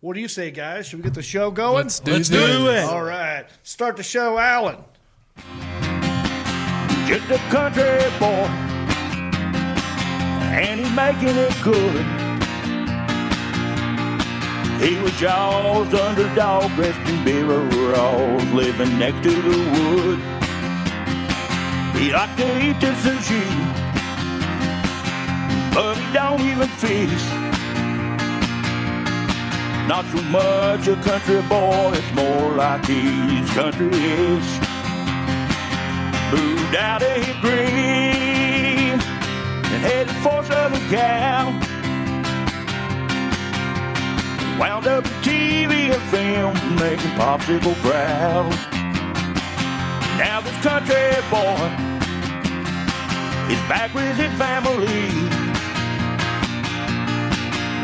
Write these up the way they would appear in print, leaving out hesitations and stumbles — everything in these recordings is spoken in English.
What do you say, guys? Should we get the show going? Let's do it. All right. Start the show, Alan. Just a country boy, and he's making it good. He was Jaws' underdog, dressed in overalls, living next to the wood. He liked to eat the sushi, but he don't even fish. Not so much a country boy, it's more like he's country-ish. Moved out of Hickory and headed for Southern Cal. Wound up in TV and film, making popsicle proud. Now this country boy is back with his family.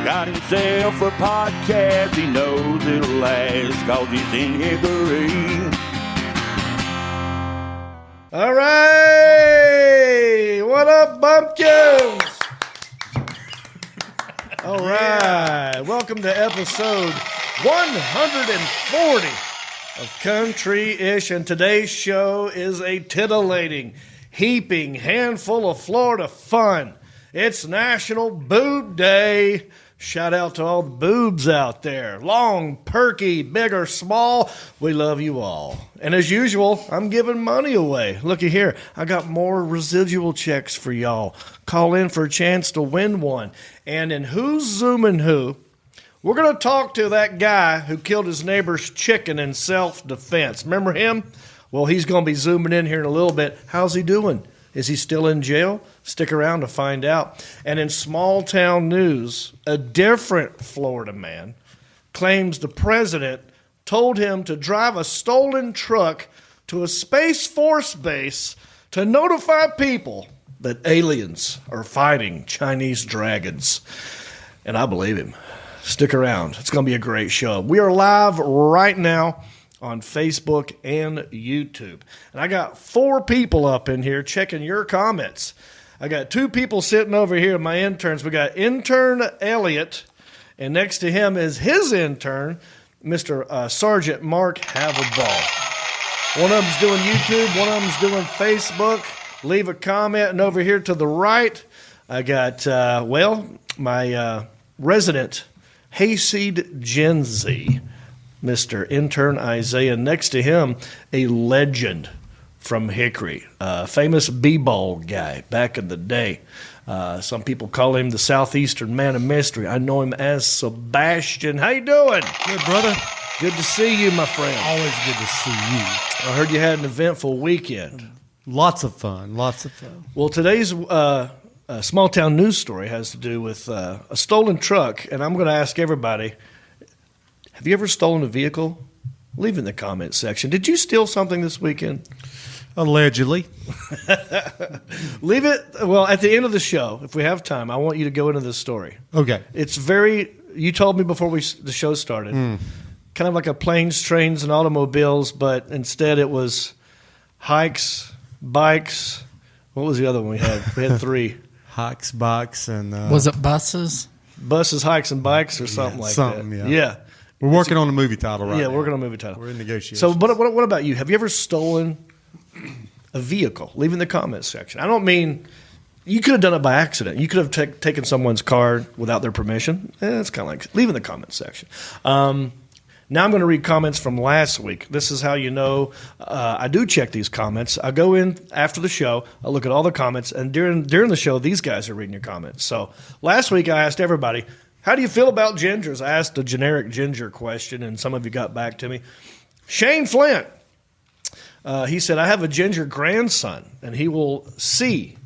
Got himself a podcast, he knows it'll last, 'cause he's in Hickory. All right. What up, bumpkins? All right. Welcome to episode 140 of Country-ish. And today's show is a titillating, heaping handful of Florida fun. It's National Boob Day. Shout out to all the boobs out there. Long, perky, big or small, we love you all. And as usual, I'm giving money away. Looky here, I got more residual checks for y'all. Call in for a chance to win one. And in Who's Zooming Who, we're going to talk to that guy who killed his neighbor's chicken in self-defense. Remember him? Well, he's going to be zooming in here in a little bit. How's he doing? Is he still in jail? Stick around to find out. And in small town news, a different Florida man claims the president told him to drive a stolen truck to a Space Force base to notify people that aliens are fighting Chinese dragons. And I believe him. Stick around. It's going to be a great show. We are live right now on Facebook and YouTube. And I got 4 people up in here checking your comments. I got 2 people sitting over here, my interns. We got intern Elliot, and next to him is his intern, Mr. Sergeant Mark Haverball. One of them's doing YouTube, one of them's doing Facebook. Leave a comment. And over here to the right, I got, my resident Hayseed Gen Z, Mr. Intern Isaiah. Next to him, a legend from Hickory, famous b-ball guy back in the day. Some people call him the Southeastern Man of Mystery. I know him as Sebastian. How you doing? Good, brother. Good to see you, my friend. Always good to see you. I heard you had an eventful weekend. Lots of fun. Lots of fun. Well, today's small town news story has to do with a stolen truck, and I'm going to ask everybody, have you ever stolen a vehicle? Leave it in the comment section. Did you steal something this weekend? Allegedly. Leave it, well, at the end of the show, if we have time, I want you to go into this story. Okay. It's very, you told me before the show started, kind of like a planes, trains, and automobiles, but instead it was hikes, bikes. What was the other one we had? We had 3. Hikes, bikes, and... was it buses? Buses, hikes, and bikes or something like that. Yeah. We're working on a movie title right now. Yeah, working on a movie title. We're in negotiations. So what about you? Have you ever stolen a vehicle? Leave in the comments section. I don't mean you could have done it by accident. You could have taken someone's car without their permission. It's kind of like leave in the comments section. Now I'm going to read comments from last week. This is how you know I do check these comments. I go in after the show. I look at all the comments, and during the show, these guys are reading your comments. So last week I asked everybody, how do you feel about gingers? I asked a generic ginger question, and some of you got back to me. Shane Flint, he said, I have a ginger grandson, and he will see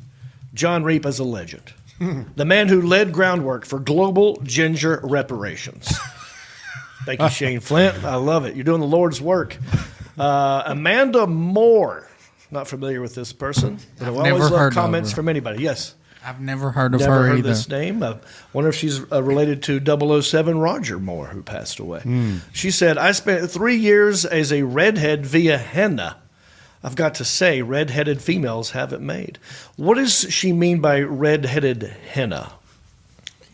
Jon Reep as a legend. The man who led groundwork for global ginger reparations. Thank you, Shane Flint. I love it. You're doing the Lord's work. Amanda Moore. Not familiar with this person. But I always love comments from anybody. Yes. I've never heard of Never her heard either. this name. I wonder if she's related to 007 Roger Moore, who passed away. She said, I spent 3 years as a redhead via henna. I've got to say, red-headed females have it made. What does she mean by red-headed henna?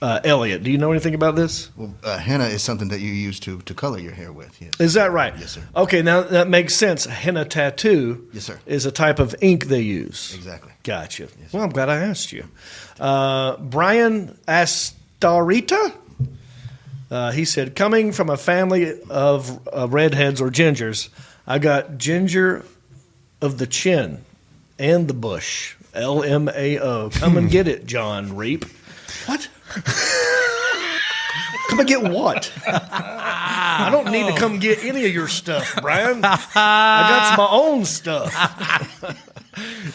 Elliot, do you know anything about this? Well, henna is something that you use to color your hair with. Yes. Is that right? Yes, sir. Okay, now that makes sense. Henna tattoo Yes, sir. is a type of ink they use. Exactly. Gotcha. Well, I'm glad I asked you. Brian Astarita, he said, coming from a family of redheads or gingers, I got ginger of the chin and the bush. LMAO. Come and get it, Jon Reep. What? Come and get what? I don't need to come get any of your stuff, Brian. I got my own stuff.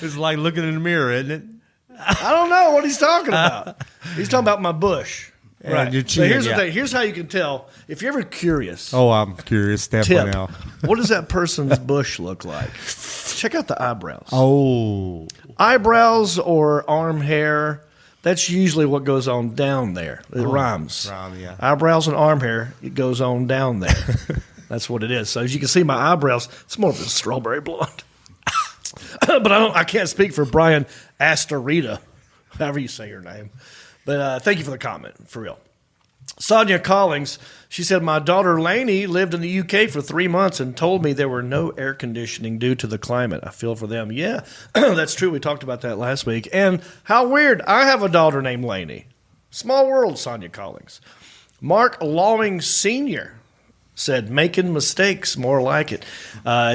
It's like looking in the mirror, isn't it? I don't know what he's talking about. He's talking about my bush. And your So chin, here's the yeah. thing. Here's how you can tell. If you're ever curious, Oh, I'm curious. Definitely tip, now. what does that person's bush look like? Check out the eyebrows. Oh, Eyebrows or arm hair, that's usually what goes on down there. It rhymes. rhyme, yeah. Eyebrows and arm hair, it goes on down there. That's what it is. So as you can see, my eyebrows, it's more of a strawberry blonde. But I can't speak for Brian Astarita, however you say your name. But thank you for the comment, for real. Sonia Collings, she said, my daughter Lainey lived in the UK for 3 months and told me there were no air conditioning due to the climate. I feel for them. Yeah, that's true. We talked about that last week. And how weird. I have a daughter named Lainey. Small world, Sonia Collings. Mark Lawing Sr. said, making mistakes, more like it.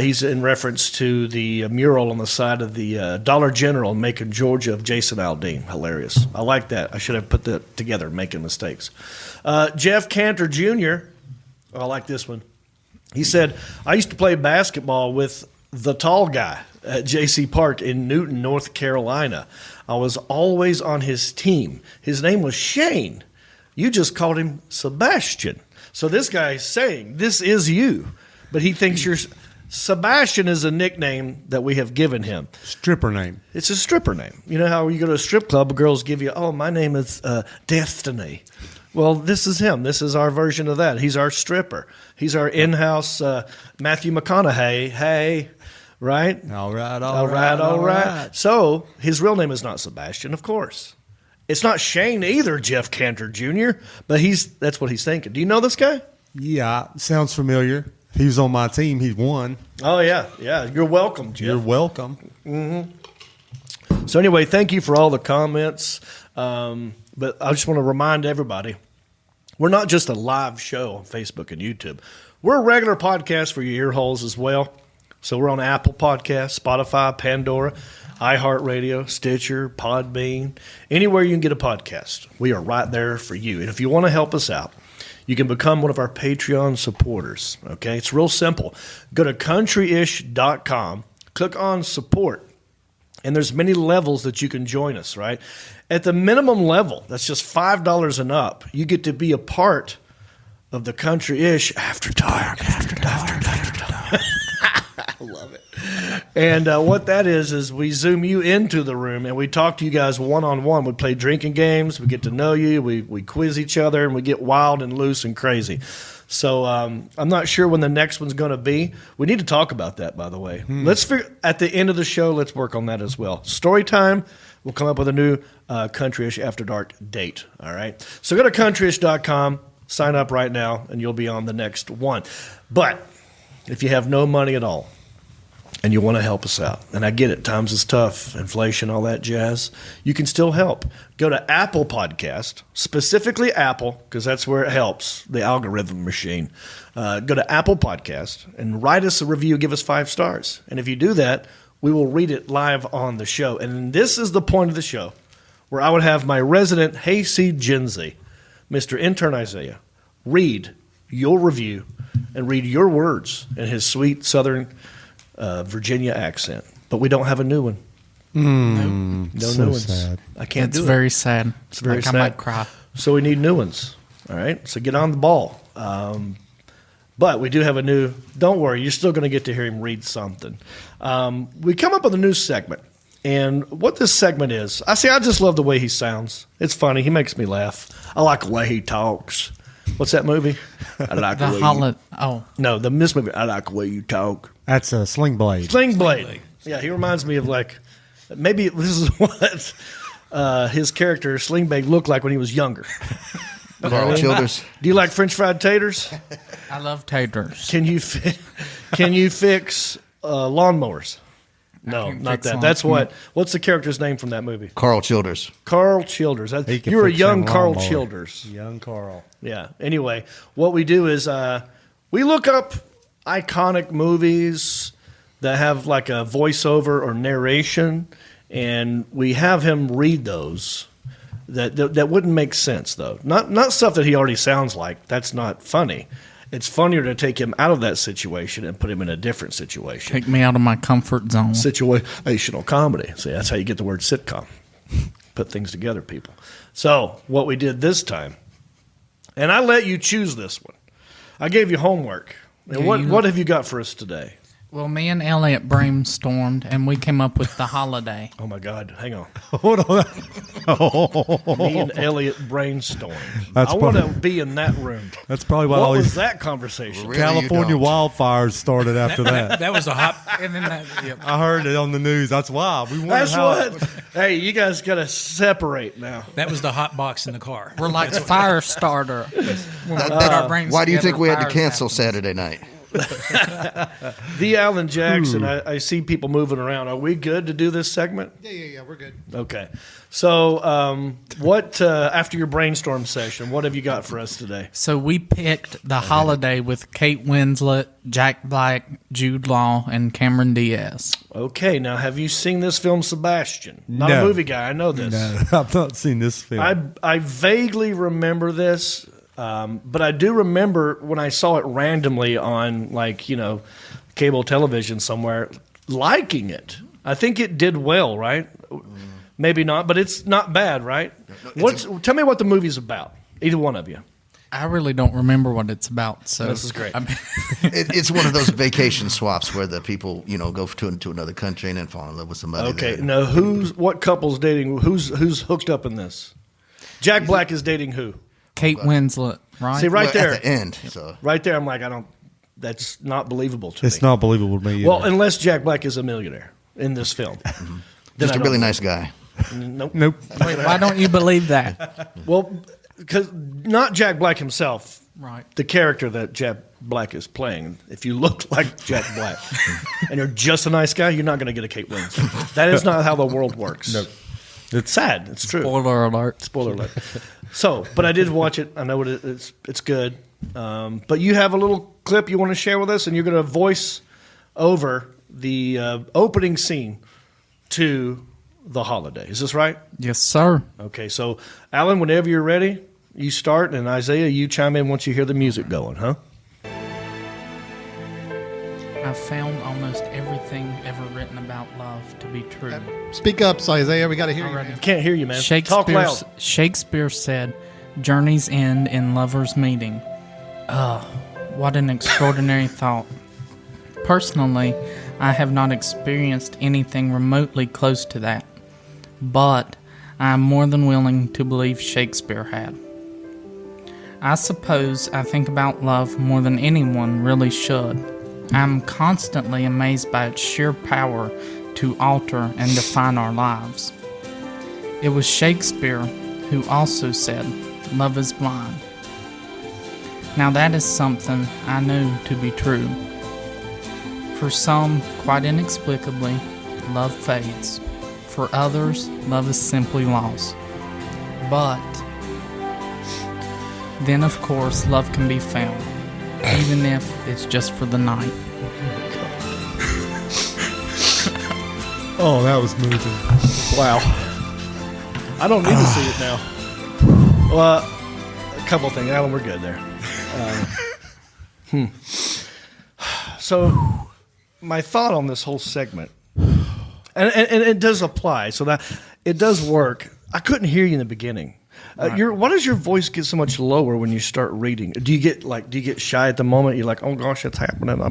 He's in reference to the mural on the side of the Dollar General in Macon, Georgia of Jason Aldean. Hilarious. I like that. I should have put that together, making mistakes. Jeff Cantor Jr., I like this one. He said, I used to play basketball with the tall guy at J.C. Park in Newton, North Carolina. I was always on his team. His name was Shane. You just called him Sebastian. So this guy is saying, this is you. But he thinks you're... Sebastian is a nickname that we have given him. stripper name. It's a stripper name. You know how you go to a strip club, girls give you, oh, my name is Destiny. Well, this is him. This is our version of that. He's our stripper. He's our in-house Matthew McConaughey. Hey, right? All right, All right. So his real name is not Sebastian, of course. It's not Shane either, Jeff Cantor Jr., but that's what he's thinking. Do you know this guy? Yeah, sounds familiar. He was on my team. He won. Oh, yeah. Yeah, you're welcome, Jeff. You're welcome. So anyway, thank you for all the comments. But I just want to remind everybody, we're not just a live show on Facebook and YouTube. We're a regular podcast for your ear holes as well. So we're on Apple Podcasts, Spotify, Pandora, iHeartRadio, Stitcher, Podbean, anywhere you can get a podcast. We are right there for you. And if you want to help us out, you can become one of our Patreon supporters. Okay, it's real simple. Go to countryish.com, click on support, and there's many levels that you can join us, right? At the minimum level, that's just $5 and up, you get to be a part of the Country-ish After Dark. I love it. And what that is we zoom you into the room and we talk to you guys one-on-one. We play drinking games. We get to know you. We quiz each other, and we get wild and loose and crazy. So I'm not sure when the next one's going to be. We need to talk about that, by the way. Let's figure at the end of the show, let's work on that as well. Story time, we'll come up with a new Country-ish After Dark date. All right? So go to countryish.com, sign up right now, and you'll be on the next one. But if you have no money at all, and you want to help us out, and I get it, times is tough, inflation, all that jazz, you can still help. Go to Apple Podcast, specifically Apple, because that's where it helps, the algorithm machine. Go to Apple Podcast and write us a review, give us 5 stars. And if you do that, we will read it live on the show. And this is the point of the show where I would have my resident hayseed Gen Z, Mr. Intern Isaiah, read your review and read your words in his sweet Southern Virginia accent, but we don't have a new one. No so new ones. sad. I can't It's do it. very sad. It's very like sad. I might cry. So we need new ones. All right. So get on the ball. But we do have a new. Don't worry, you're still going to get to hear him read something. We come up with a new segment, and what this segment is, I just love the way he sounds. It's funny. He makes me laugh. I like the way he talks. What's that movie? I like The way Holland. Oh, No, this movie. I like the way you talk. That's a Sling Blade. Sling Blade. Yeah, he reminds me of maybe this is what his character Slingbag looked like when he was younger. Carl Childers. Do you like French fried taters? I love taters. Can you fix lawnmowers? No, can't not fix that. lawn- That's what's the character's name from that movie? Carl Childers. Carl Childers. He can You were a fix young them Carl lawnmower. Childers. Young Carl. Yeah. Anyway, what we do is we look up iconic movies that have like a voiceover or narration, and we have him read those. That wouldn't make sense though. Not stuff that he already sounds like. That's not funny. It's funnier to take him out of that situation and put him in a different situation. Take me out of my comfort zone. Situational comedy. See, that's how you get the word sitcom. Put things together, people. So what we did this time, and I let you choose this one. I gave you homework. And Yeah, what have you got for us today? Well, me and Elliot brainstormed, and we came up with The Holiday. Oh my God, hang on. Hold on. Me and Elliot brainstormed. That's I want to probably- be in that room. That's probably why What all was these that conversation? Really, you California don't. wildfires started after that. That was a hot. And then that, yep. I heard it on the news. That's why. We wondered That's how. what. Hey, you guys got to separate now. That was the hot box in the car. We're like fire starter. When we put our brains Why do you together, think we had to fires cancel happen. Saturday night? The Alan Jackson, I see people moving around. Are we good to do this segment? Yeah, we're good. Okay. So, what after your brainstorm session, what have you got for us today? So we picked The Holiday with Kate Winslet, Jack Black, Jude Law, and Cameron Diaz. Okay. Now, have you seen this film, Sebastian? Not a No. movie guy. I know this. No, I've not seen this film. I vaguely remember this, but I do remember when I saw it randomly on, cable television somewhere, liking it. I think it did well, right? Maybe not, but it's not bad, right? Tell me what the movie's about, either one of you. I really don't remember what it's about. So This is great. It's one of those vacation swaps where the people, go to another country and then fall in love with somebody. Okay, there. now what couple's dating? Who's hooked up in this? Jack Black is dating who? Kate Winslet, right? See, right Well, there, at the end. So right there. I'm like, that's not believable to me. It's not believable to me either. Well, unless Jack Black is a millionaire in this film. Then just I a don't really know. nice guy. Nope. Nope. Wait, why don't you believe that? Well, because not Jack Black himself. Right. The character that Jack Black is playing. If you look like Jack Black and you're just a nice guy, you're not going to get a Kate Winslet. That is not how the world works. Nope. It's sad. It's true. Spoiler alert. Spoiler alert. So, but I did watch it. I know what it is. It's good. But you have a little clip you want to share with us, and you're going to voice over the opening scene to The Holiday. Is this right? Yes, sir. Okay. So, Alan, whenever you're ready, you start, and Isaiah, you chime in once you hear the music going, huh? I've found almost everything ever written about love to be true. Speak up, Isaiah. We got to hear you. Already. Man. Can't hear you, man. Talk loud. Shakespeare said, "Journeys end in lovers meeting." What an extraordinary thought. Personally, I have not experienced anything remotely close to that, but I am more than willing to believe Shakespeare had. I suppose I think about love more than anyone really should. I'm constantly amazed by its sheer power to alter and define our lives. It was Shakespeare who also said, "Love is blind." Now that is something I know to be true. For some, quite inexplicably, love fades. For others, love is simply lost. But then, of course, love can be found, even if it's just for the night. Oh, that was moving. Wow. I don't need to see it now. Well, a couple things. Alan, we're good there. So, my thought on this whole segment, and it does apply, so that it does work. I couldn't hear you in the beginning. Why does your voice get so much lower when you start reading? Do you get shy at the moment? You're like, oh gosh, it's happening.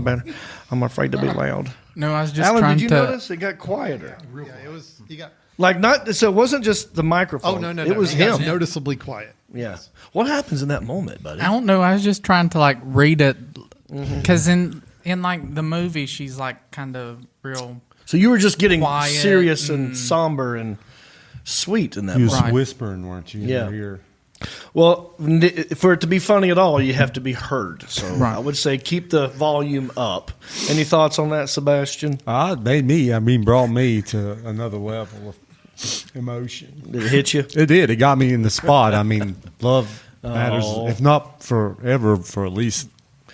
I'm afraid to be loud. No, I was just Alan, trying did you to. notice it got quieter? Yeah, it was. You got. Like not so. It wasn't just the microphone. Oh no! It was He got him. noticeably quiet. Yeah. What happens in that moment, buddy? I don't know. I was just trying to read it because in the movie, she's kind of real. So you were just getting Quiet serious and somber and sweet in that You was moment. whispering, weren't you? In Yeah. your ear? Well, for it to be funny at all, you have to be heard. So Right. I would say keep the volume up. Any thoughts on that, Sebastian? It brought me to another level of emotion. Did it hit you? It did. It got me in the spot. Love matters, Oh. if not forever, for at least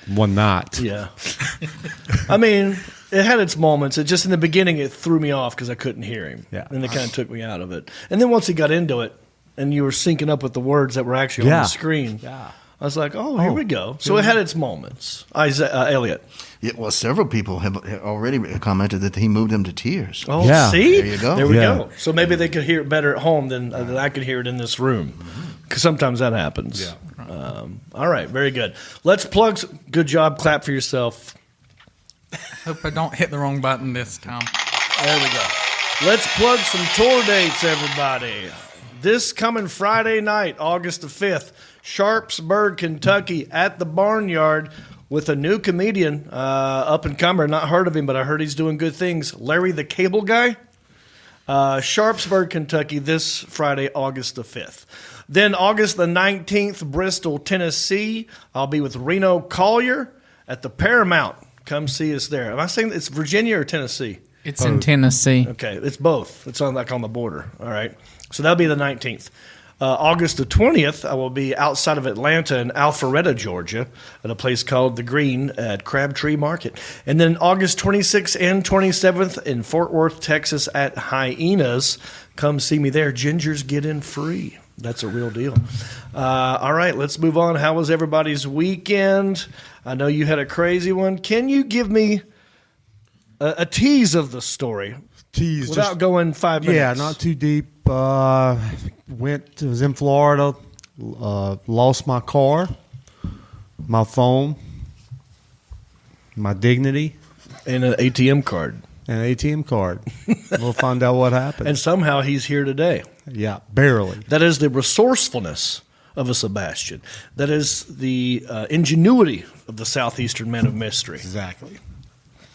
one night. Yeah. It had its moments. It just in the beginning, it threw me off because I couldn't hear him. Yeah. And it kind of took me out of it. And then once he got into it, and you were syncing up with the words that were actually on Yeah. the screen, Yeah. I was like, oh, here we go. So it had its moments. Elliot. Yeah, well, several people have already commented that he moved them to tears. Oh, Yeah. see? There you go. There we Yeah. go. So maybe they could hear it better at home than I could hear it in this room. Because sometimes that happens. Yeah. All right, very good. Let's plug. Good job. Clap for yourself. Hope I don't hit the wrong button this time. There we go. Let's plug some tour dates, everybody. This coming Friday night, August the 5th, Sharpsburg, Kentucky, at the Barnyard with a new comedian, up-and-comer. Not heard of him, but I heard he's doing good things. Larry the Cable Guy. Sharpsburg, Kentucky, this Friday, August the 5th. Then August the 19th, Bristol, Tennessee. I'll be with Reno Collier at the Paramount. Come see us there. Am I saying it's Virginia or Tennessee? It's in Tennessee. Okay, it's both. It's on the border. All right. So that'll be the 19th. August the 20th, I will be outside of Atlanta in Alpharetta, Georgia, at a place called The Green at Crabtree Market. And then August 26th and 27th in Fort Worth, Texas at Hyenas. Come see me there. Gingers get in free. That's a real deal. All right, let's move on. How was everybody's weekend? I know you had a crazy one. Can you give me a tease of the story Tease, without going 5 minutes? Yeah, not too deep. Was in Florida, lost my car, my phone, my dignity, And an ATM card. and an ATM card. We'll find out what happened. And somehow he's here today. Yeah, barely. That is the resourcefulness of a Sebastian. That is the ingenuity of the Southeastern Man of Mystery. Exactly.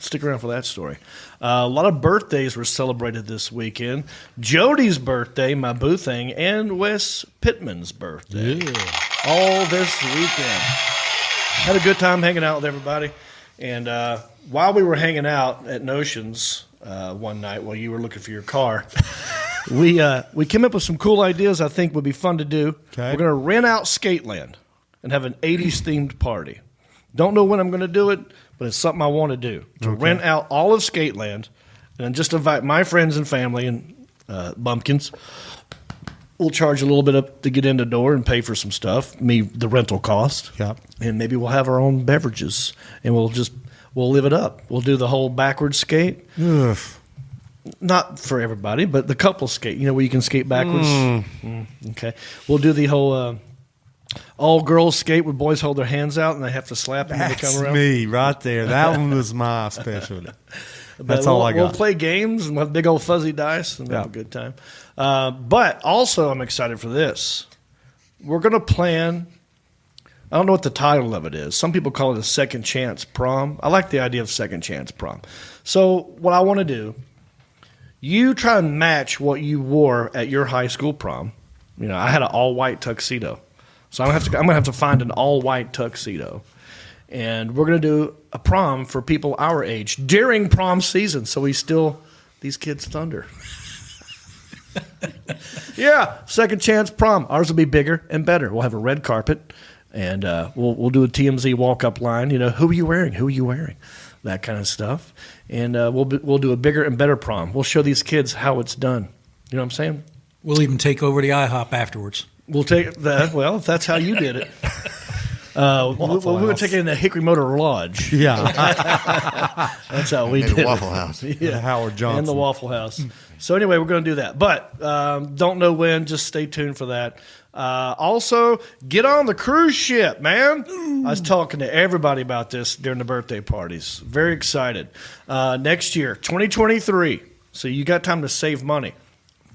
Stick around for that story. A lot of birthdays were celebrated this weekend. Jody's birthday, my boo thing, and Wes Pittman's birthday. Yeah. All this weekend. Had a good time hanging out with everybody. And while we were hanging out at Notions one night while you were looking for your car, we came up with some cool ideas I think would be fun to do. Okay. We're going to rent out Skateland and have an 80s themed party. Don't know when I'm going to do it, but it's something I want to do. To rent out all of Skateland and then just invite my friends and family and bumpkins. We'll charge a little bit up to get in the door and pay for some stuff, the rental cost. Yep. And maybe we'll have our own beverages and we'll live it up. We'll do the whole backwards skate. Ugh. Not for everybody, but the couple skate, where you can skate backwards. Okay. We'll do the whole all girls skate where boys hold their hands out and they have to slap them when they That's come around. me right there. That one was my specialty. But That's all I got. We'll play games and we'll have big old fuzzy dice and have a good time. But also, I'm excited for this. We're going to plan. I don't know what the title of it is. Some people call it a second chance prom. I like the idea of second chance prom. So what I want to do, you try and match what you wore at your high school prom. I had an all white tuxedo, so I'm gonna have to find an all white tuxedo. And we're going to do a prom for people our age during prom season. So we steal these kids' thunder. Yeah, second chance prom. Ours will be bigger and better. We'll have a red carpet, and we'll do a TMZ walk-up line. Who are you wearing? Who are you wearing? That kind of stuff. And we'll do a bigger and better prom. We'll show these kids how it's done. You know what I'm saying? We'll even take over the IHOP afterwards. We'll take that. Well, if that's how you did it. We'll take it in the Hickory Motor Lodge. Yeah. That's how we Maybe did Waffle it. House. Yeah. Howard Johnson. And the Waffle House. So anyway, we're going to do that. But don't know when. Just stay tuned for that. Also, get on the cruise ship, man. I was talking to everybody about this during the birthday parties. Very excited. Next year, 2023. So you got time to save money.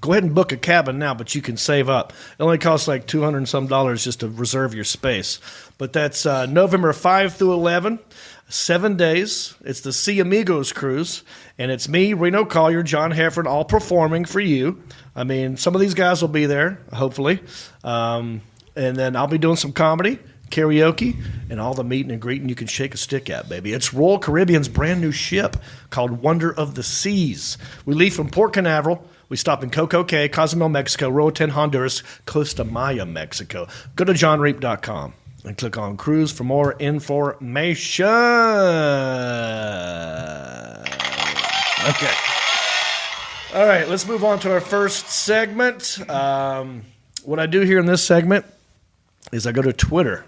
go ahead and book a cabin now, but you can save up. It only costs like $200 and some just to reserve your space. But that's November 5 through 11, 7 days. It's the Sea Amigos cruise, and it's me, Reno Collier, John Hefford, all performing for you. I mean, some of these guys will be there, hopefully. And then I'll be doing some comedy, karaoke, and all the meeting and greeting you can shake a stick at, baby. It's Royal Caribbean's brand new ship called Wonder of the Seas. We leave from Port Canaveral. We stop in Coco Cay, Cozumel, Mexico, Roatan, Honduras, Costa Maya, Mexico. Go to johnreep.com and click on cruise for more information. Okay. All right, let's move on to our first segment. What I do here in this segment is I go to Twitter.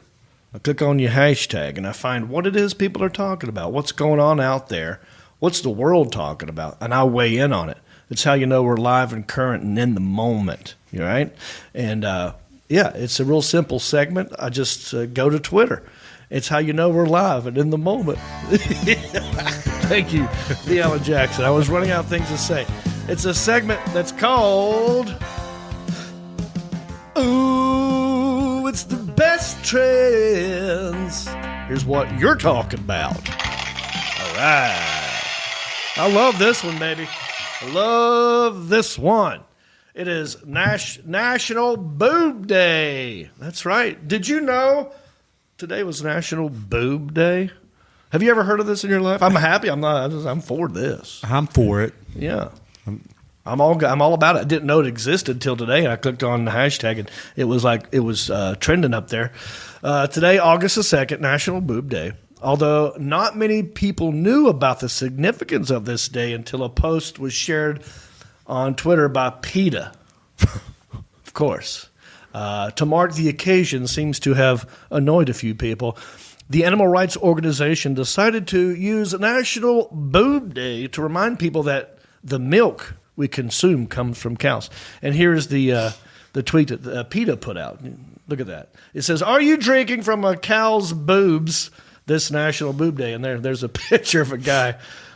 I click on your hashtag, and I find what it is people are talking about, what's going on out there, what's the world talking about, and I weigh in on it. It's how you know we're live and current and in the moment, you right? And, yeah, it's a real simple segment. I just go to Twitter. It's how you know we're live and in the moment. Thank you, the Alan Jackson. I was running out of things to say. It's a segment that's called Ooh, it's the best trends. Here's what you're talking about. All right. I love this one, baby. I love this one. It is National Boob Day. That's right. Did you know today was National Boob Day? Have you ever heard of this in your life? I'm happy. I'm for this. I'm for it. Yeah. I'm all about it. I didn't know it existed until today. I clicked on the hashtag, and it was trending up there. Today, August the 2nd, National Boob Day. Although not many people knew about the significance of this day until a post was shared on Twitter by PETA. Of course. To mark the occasion seems to have annoyed a few people. The animal rights organization decided to use National Boob Day to remind people that the milk we consume comes from cows. And here's the tweet that PETA put out. Look at that. It says, "Are you drinking from a cow's boobs this National Boob Day?" And there's a picture of a guy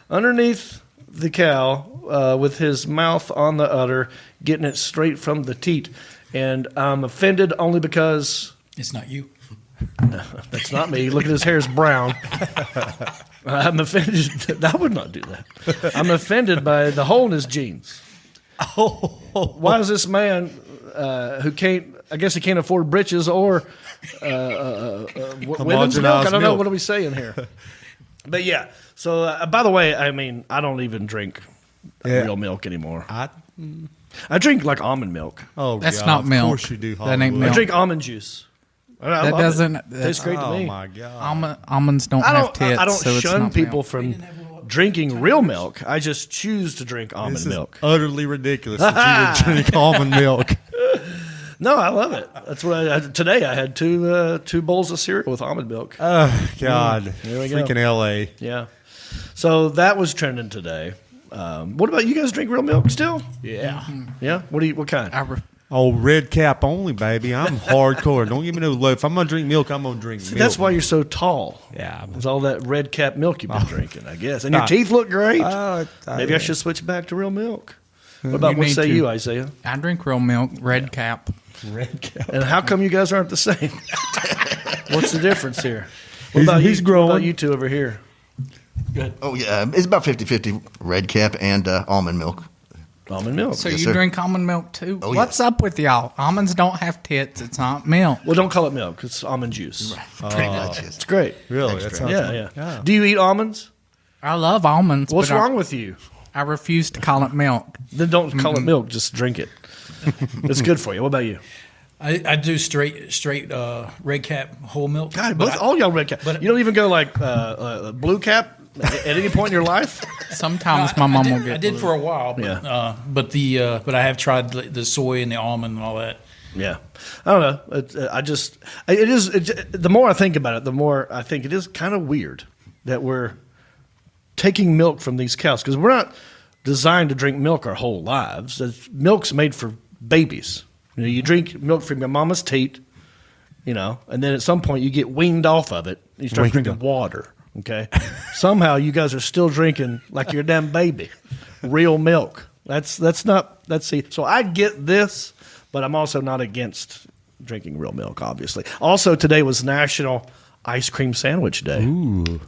underneath the cow with his mouth on the udder, getting it straight from the teat. And I'm offended only because... It's not you. No, that's not me. Look at his hair's brown. I'm offended. I would not do that. I'm offended by the hole in his jeans. Why is this man who can't, I guess he can't afford britches or women's milk? I don't know. What are we saying here? But yeah. So, by the way, I mean, I don't even drink real milk anymore. I drink like almond milk. Oh, that's not milk. Of course you do. That ain't milk. I drink almond juice. That doesn't. It tastes great to me. Oh my god! Almonds don't have tits. I don't so it's shun not people milk. from drinking real milk. I just choose to drink almond This is milk. utterly ridiculous that you would drink almond milk. No, I love it. That's what today I had two bowls of cereal with almond milk. Oh god! There we go. Freaking LA. Yeah. So that was trending today. What about you guys? Drink real milk still? Yeah. Yeah. What kind? Oh, red cap only, baby. I'm hardcore. Don't give me no low. If I'm gonna drink milk, I'm gonna drink milk. That's why you're so tall. Yeah. It's all that red cap milk you've been drinking, I guess. And your teeth look great. Maybe I yeah. should switch back to real milk. What about what say you, Isaiah? I drink real milk, red cap. Red cap. And how come you guys aren't the same? What's the difference here? What He's about you? growing. What about you two over here? Good. Oh, yeah. It's about 50-50 red cap and almond milk. Almond milk. So Yes, you sir. drink almond milk too? Oh, What's up with y'all? Almonds don't have tits. It's not milk. Well, don't call it milk. It's almond juice. Pretty much. It's great. Really? Extra. That sounds Yeah. Do you eat almonds? I love almonds. What's but wrong with you? I refuse to call it milk. Then don't call it milk. Just drink it. It's good for you. What about you? I do straight red cap whole milk. God, but all y'all red cap. but- You don't even go like blue cap at any point in your life? Sometimes my mom will get. I did for a while, but Yeah. but I have tried the soy and the almond and all that. Yeah, I don't know. The more I think about it, the more I think it is kind of weird that we're taking milk from these cows because we're not designed to drink milk our whole lives. Milk's made for babies. You know, you drink milk from your mama's teat, you know, and then at some point you get weaned off of it. You start drinking water. Okay, somehow you guys are still drinking like you're a damn baby, real milk. That's not. Let's see. So I get this, but I'm also not against drinking real milk. Obviously. Also, today was National Ice Cream Sandwich Day. Ooh.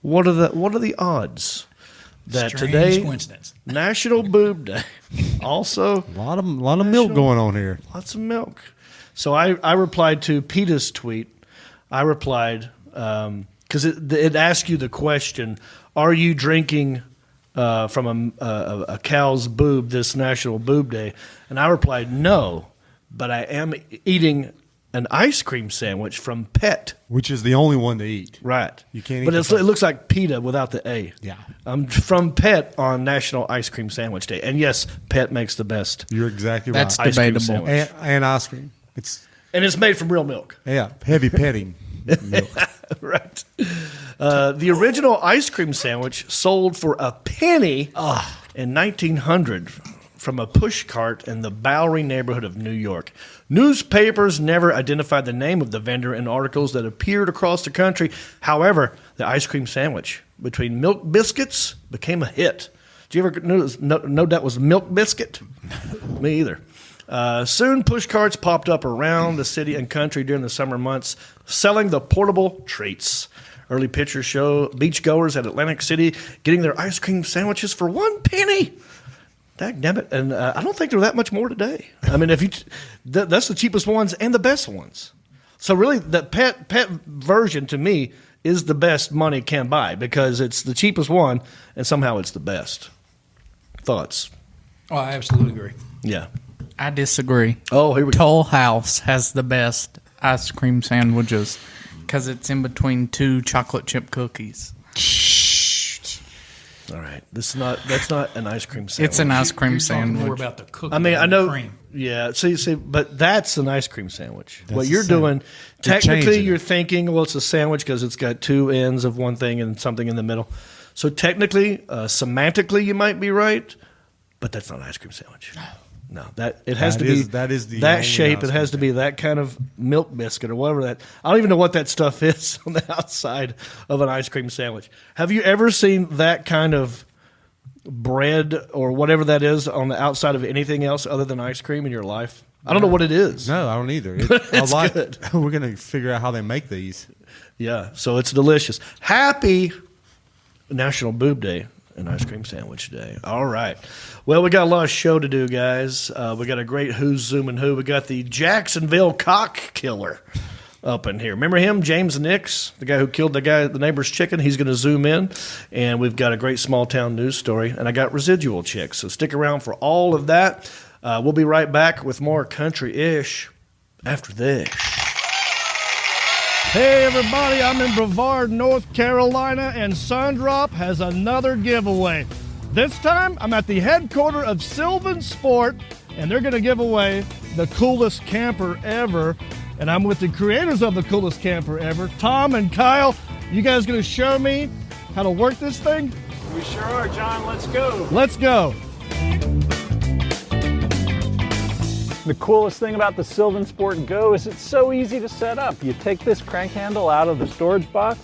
What are the odds that Strange today coincidence. National Boob Day? Also, A lot of milk going on here. lots of milk. So I replied to PETA's tweet. I replied because it asked you the question: are you drinking from a cow's boob this National Boob Day? And I replied, no, but I am eating an ice cream sandwich from PET. Which is the only one to eat. Right. You can't eat But the it looks like PETA without the A. Yeah. I'm from PET on National Ice Cream Sandwich Day. And yes, PET makes the best. You're exactly That's right. Ice cream debatable. sandwich. And ice cream. And it's made from real milk. Heavy petting milk. Right. The original ice cream sandwich sold for a penny in 1900 from a push cart in the Bowery neighborhood of New York. Newspapers never identified the name of the vendor in articles that appeared across the country. However, the ice cream sandwich between milk biscuits became a hit. Did you ever know that was milk biscuit? Me either. Soon, push carts popped up around the city and country during the summer months, selling the portable treats. Early pictures show beachgoers at Atlantic City getting their ice cream sandwiches for 1 penny. Damn it! And I don't think they're that much more today. I mean, that's the cheapest ones and the best ones. So really, the pet version to me is the best money can buy because it's the cheapest one and somehow it's the best. Thoughts? Oh, I absolutely agree. Yeah. I disagree. Oh, here we go. Toll House has the best ice cream sandwiches because it's in between 2 chocolate chip cookies. All right, that's not an ice cream sandwich. It's an ice cream You're talking sandwich. more about the cookie. I mean, I than know. the cream. Yeah, see, but that's an ice cream sandwich. That's what the you're same. doing, You're technically, changing you're it. thinking, well, it's a sandwich because it's got 2 ends of one thing and something in the middle. So technically, semantically, you might be right, but that's not an ice cream sandwich. No, it has to be that is the that only shape. ice It has to cream be that kind of milk biscuit or whatever that. I don't even know what that stuff is on the outside of an ice cream sandwich. Have you ever seen that kind of bread or whatever that is on the outside of anything else other than ice cream in your life? I don't know what it is. No, I don't either. It's good. We're going to figure out how they make these. Yeah, so it's delicious. Happy National Boob Day and Ice Cream Sandwich Day. All right. Well, we got a lot of show to do, guys. We got a great Who's Zooming Who. We got the Jacksonville cock killer up in here. Remember him, James Nix, the guy who killed the neighbor's chicken? He's going to zoom in. And we've got a great small town news story. And I got residual chicks. So stick around for all of that. We'll be right back with more country-ish after this. Hey, everybody, I'm in Brevard, North Carolina, and Sundrop has another giveaway. This time, I'm at the headquarters of Sylvan Sport, and they're going to give away the coolest camper ever. And I'm with the creators of the coolest camper ever, Tom and Kyle. You guys going to show me how to work this thing? We sure are, John. Let's go. Let's go. The coolest thing about the Sylvan Sport Go is it's so easy to set up. You take this crank handle out of the storage box,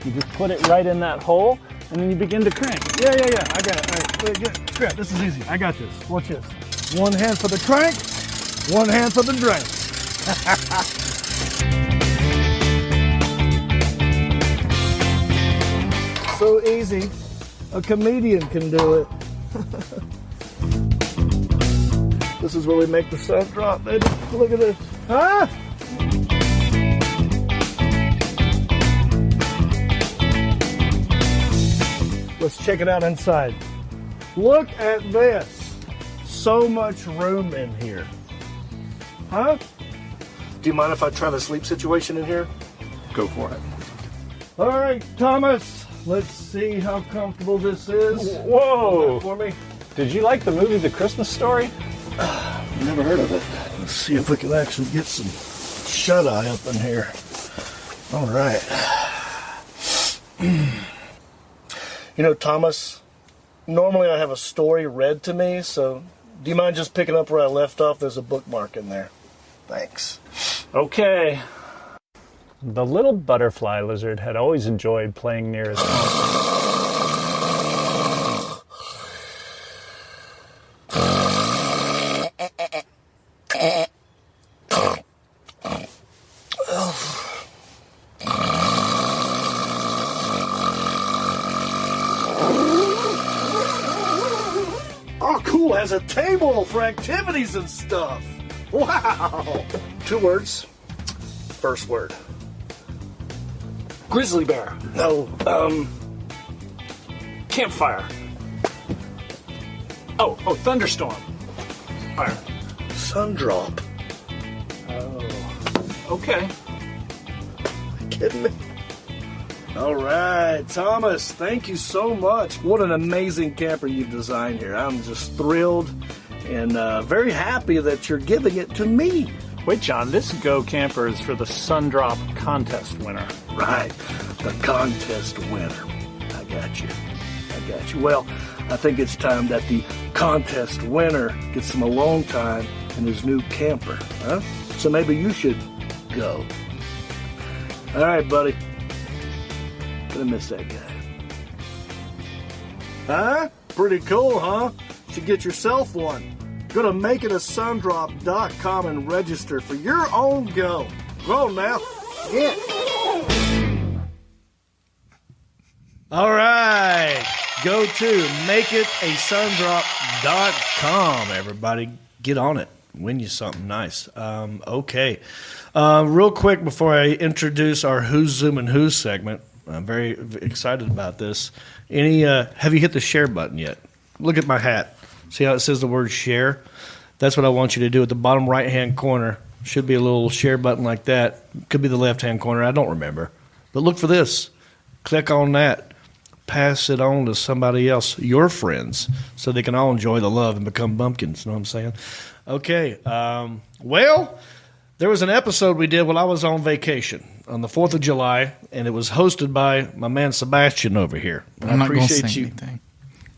you just put it right in that hole, and then you begin to crank. Yeah, I got it. All right, wait, scrap. This is easy. I got this. Watch this. One hand for the crank, one hand for the drink. So easy. A comedian can do it. This is where we make the sun drop, baby. Look at this. Huh? Let's check it out inside. Look at this. So much room in here. Huh? Do you mind if I try the sleep situation in here? Go for it. All right, Thomas. Let's see how comfortable this is. Whoa! For me. Did you like the movie The Christmas Story? Never heard of it. Let's see if we can actually get some shut-eye up in here. All right. You know, Thomas, normally I have a story read to me, so do you mind just picking up where I left off? There's a bookmark in there. Thanks. Okay. The little butterfly lizard had always enjoyed playing near his home. pool has a table for activities and stuff. Wow. 2 words. First word. Grizzly bear. No. Campfire. Oh, thunderstorm. Fire. Sundrop. Okay. Kidding me? All right, Thomas, thank you so much. What an amazing camper you've designed here. I'm just thrilled and very happy that you're giving it to me. Wait, John, this Go Camper is for the Sundrop contest winner. Right, the contest winner. I got you. Well, I think it's time that the contest winner gets some alone time in his new camper, huh? So maybe you should go. All right, buddy. Gonna miss that guy. Huh? Pretty cool, huh? Should get yourself one. Go to makeitaSundrop.com and register for your own Go. Go now. Yeah. All right. Go to makeitaSundrop.com. Everybody, get on it. Win you something nice. Okay. Real quick before I introduce our Who's Zooming Who segment, I'm very excited about this. Have you hit the share button yet? Look at my hat. See how it says the word share? That's what I want you to do at the bottom right-hand corner. Should be a little share button like that. Could be the left-hand corner. I don't remember. But look for this. Click on that. Pass it on to somebody else, your friends, so they can all enjoy the love and become bumpkins. You know what I'm saying? Okay. Well, there was an episode we did while I was on vacation on the 4th of July, and it was hosted by my man Sebastian over here. And I'm not going to appreciate say you.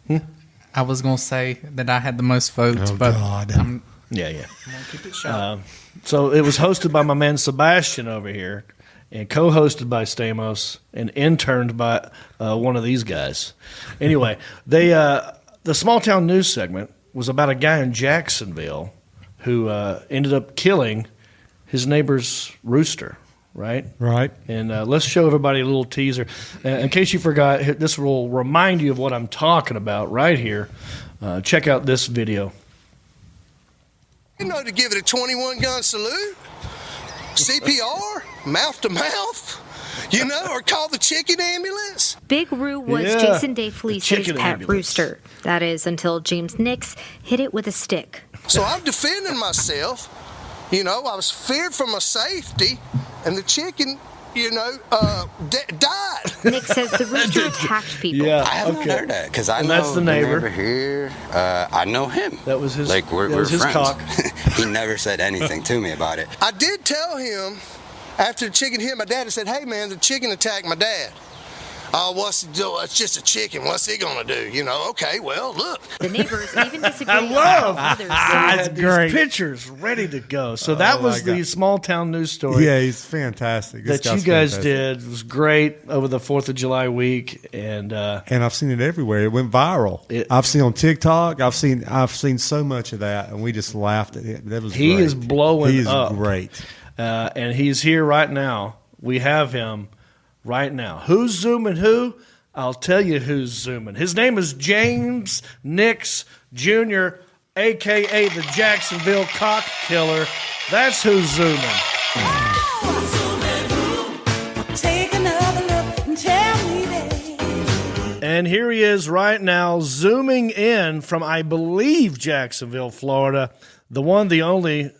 anything. I was going to say that I had the most votes, Oh, but God. Yeah. I'm going to keep it short. So it was hosted by my man Sebastian over here, and co-hosted by Stamos, and interned by one of these guys. Anyway, the small town news segment was about a guy in Jacksonville who ended up killing his neighbor's rooster, right? Right. And let's show everybody a little teaser. In case you forgot, this will remind you of what I'm talking about right here. Check out this video. You know, to give it a 21 gun salute, CPR, mouth to mouth, you know, or call the chicken ambulance. Big Roo was Yeah, Jason Day the Felice's chicken pet ambulance. rooster. That is until James Nix hit it with a stick. So I'm defending myself. You know, I was feared for my safety, and the chicken, you know, died. Nick says the rooster attacked people. Yeah, I haven't okay. heard that because I And know that's the neighbor. here. I know him. That was his. Like we're that was his friends. cock. He never said anything to me about it. I did tell him after the chicken hit my dad, I said, hey, man, the chicken attacked my dad. Oh, it's just a chicken. What's he going to do? You know, okay, well, look. The neighbors even disagree. I love on others. had these great. pictures ready to go. So that was my the God. small town news story Yeah, he's fantastic. This that you guy's guys fantastic. did. It was great over the 4th of July week. And And I've seen it everywhere. It went viral. It- I've seen on TikTok. I've seen so much of that, and we just laughed at it. That was He great. is blowing He's up. great. and he's here right now. We have him right now. Who's zooming who? I'll tell you who's zooming. His name is James Nix Jr., a.k.a. the Jacksonville Cock Killer. That's who's zooming. And here he is right now, zooming in from, I believe, Jacksonville, Florida. The one, the only,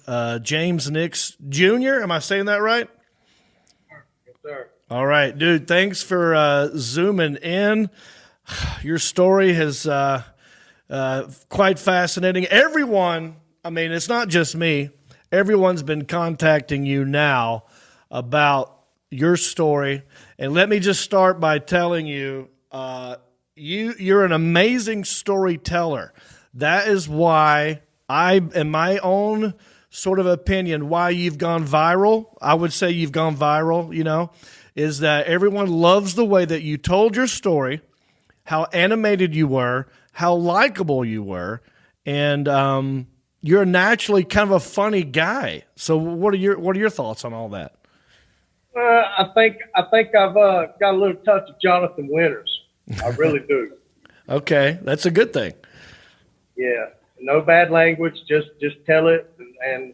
James Nix Jr. Am I saying that right? Yes, sir. All right, dude, thanks for zooming in. Your story is quite fascinating. Everyone, I mean, it's not just me. Everyone's been contacting you now about your story. And let me just start by telling you, you're an amazing storyteller. That is why in my own sort of opinion, why you've gone viral. I would say you've gone viral, you know, is that everyone loves the way that you told your story, how animated you were, how likable you were, and you're naturally kind of a funny guy. So what are your thoughts on all that? I think I've got a little touch of Jonathan Winters. I really do. Okay, that's a good thing. Yeah, no bad language, just tell it. And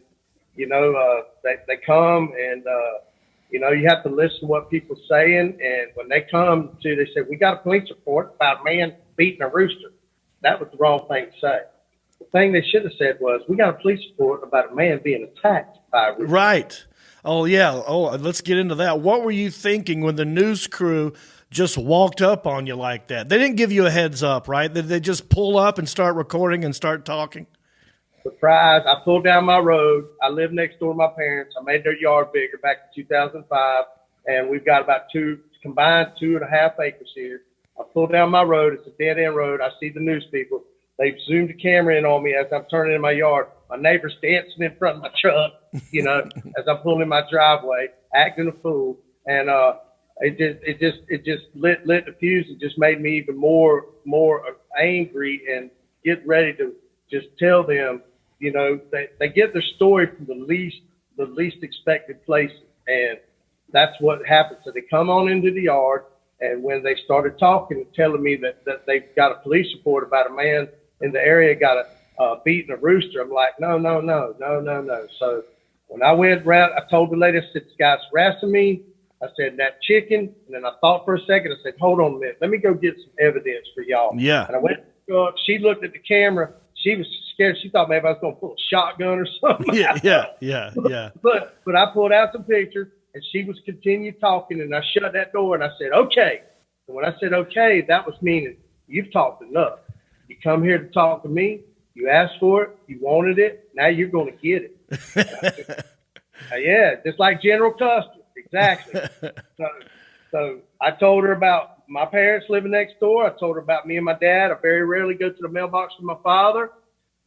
you know, they come and, you know, you have to listen to what people are saying. And when they come to, they say, we got a police report about a man beating a rooster. That was the wrong thing to say. The thing they should have said was, we got a police report about a man being attacked by a rooster. Right. Oh, yeah. Oh, let's get into that. What were you thinking when the news crew just walked up on you like that? They didn't give you a heads up, right? Did they just pull up and start recording and start talking? Surprise. I pulled down my road. I live next door to my parents. I made their yard bigger back in 2005. And we've got about combined 2.5 acres here. I pulled down my road. It's a dead end road. I see the news people. They've zoomed the camera in on me as I'm turning in my yard. My neighbor's dancing in front of my truck, you know, as I'm pulling in my driveway, acting a fool. And it just lit the fuse. It just made me even more angry and get ready to just tell them, you know, they get their story from the least expected places. And that's what happened. So they come on into the yard, and when they started talking and telling me that they've got a police report about a man in the area got beating a rooster, I'm like, no. So when I went around, I told the lady, I said, this guy's harassing me. I said, that chicken. And then I thought for a second. I said, hold on a minute. Let me go get some evidence for y'all. Yeah. And I went, she looked at the camera. She was scared. She thought maybe I was going to pull a shotgun or something. Yeah. But I pulled out some pictures, and she was continued talking, and I shut that door, and I said, okay. And when I said okay, that was meaning you've talked enough. You come here to talk to me. You asked for it. You wanted it. Now you're going to get it. Yeah, just like General Custer. Exactly. So I told her about my parents living next door. I told her about me and my dad. I very rarely go to the mailbox with my father.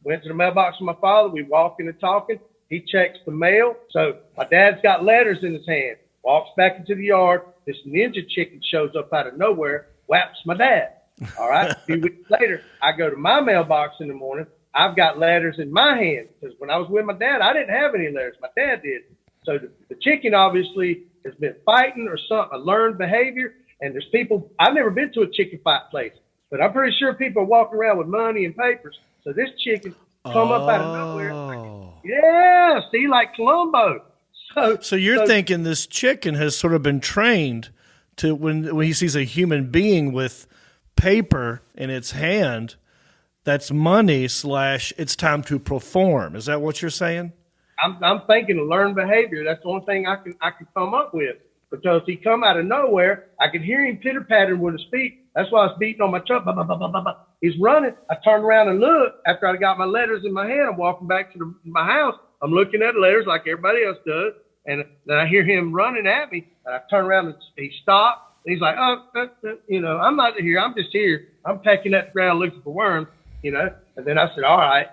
Went to the mailbox with my father. We walking and talking. He checks the mail. So my dad's got letters in his hand. Walks back into the yard. This ninja chicken shows up out of nowhere. Whaps my dad. All right. A few weeks later, I go to my mailbox in the morning. I've got letters in my hand because when I was with my dad, I didn't have any letters. My dad did. So the chicken obviously has been fighting or something, a learned behavior. And there's people, I've never been to a chicken fight place, but I'm pretty sure people are walking around with money and papers. So this chicken come up out of nowhere. Yeah, see, like Columbo. So you're thinking this chicken has sort of been trained to when he sees a human being with paper in its hand, that's money / it's time to perform. Is that what you're saying? I'm thinking of learned behavior. That's the only thing I can come up with, because he come out of nowhere. I could hear him pitter pattering with his feet. That's why I was beating on my truck. He's running. I turned around and looked. After I got my letters in my hand, I'm walking back to my house. I'm looking at the letters like everybody else does. And then I hear him running at me. And I turn around and he stopped. And he's like, you know, I'm not here. I'm just here. I'm pecking at the ground looking for worms, you know. And then I said, all right,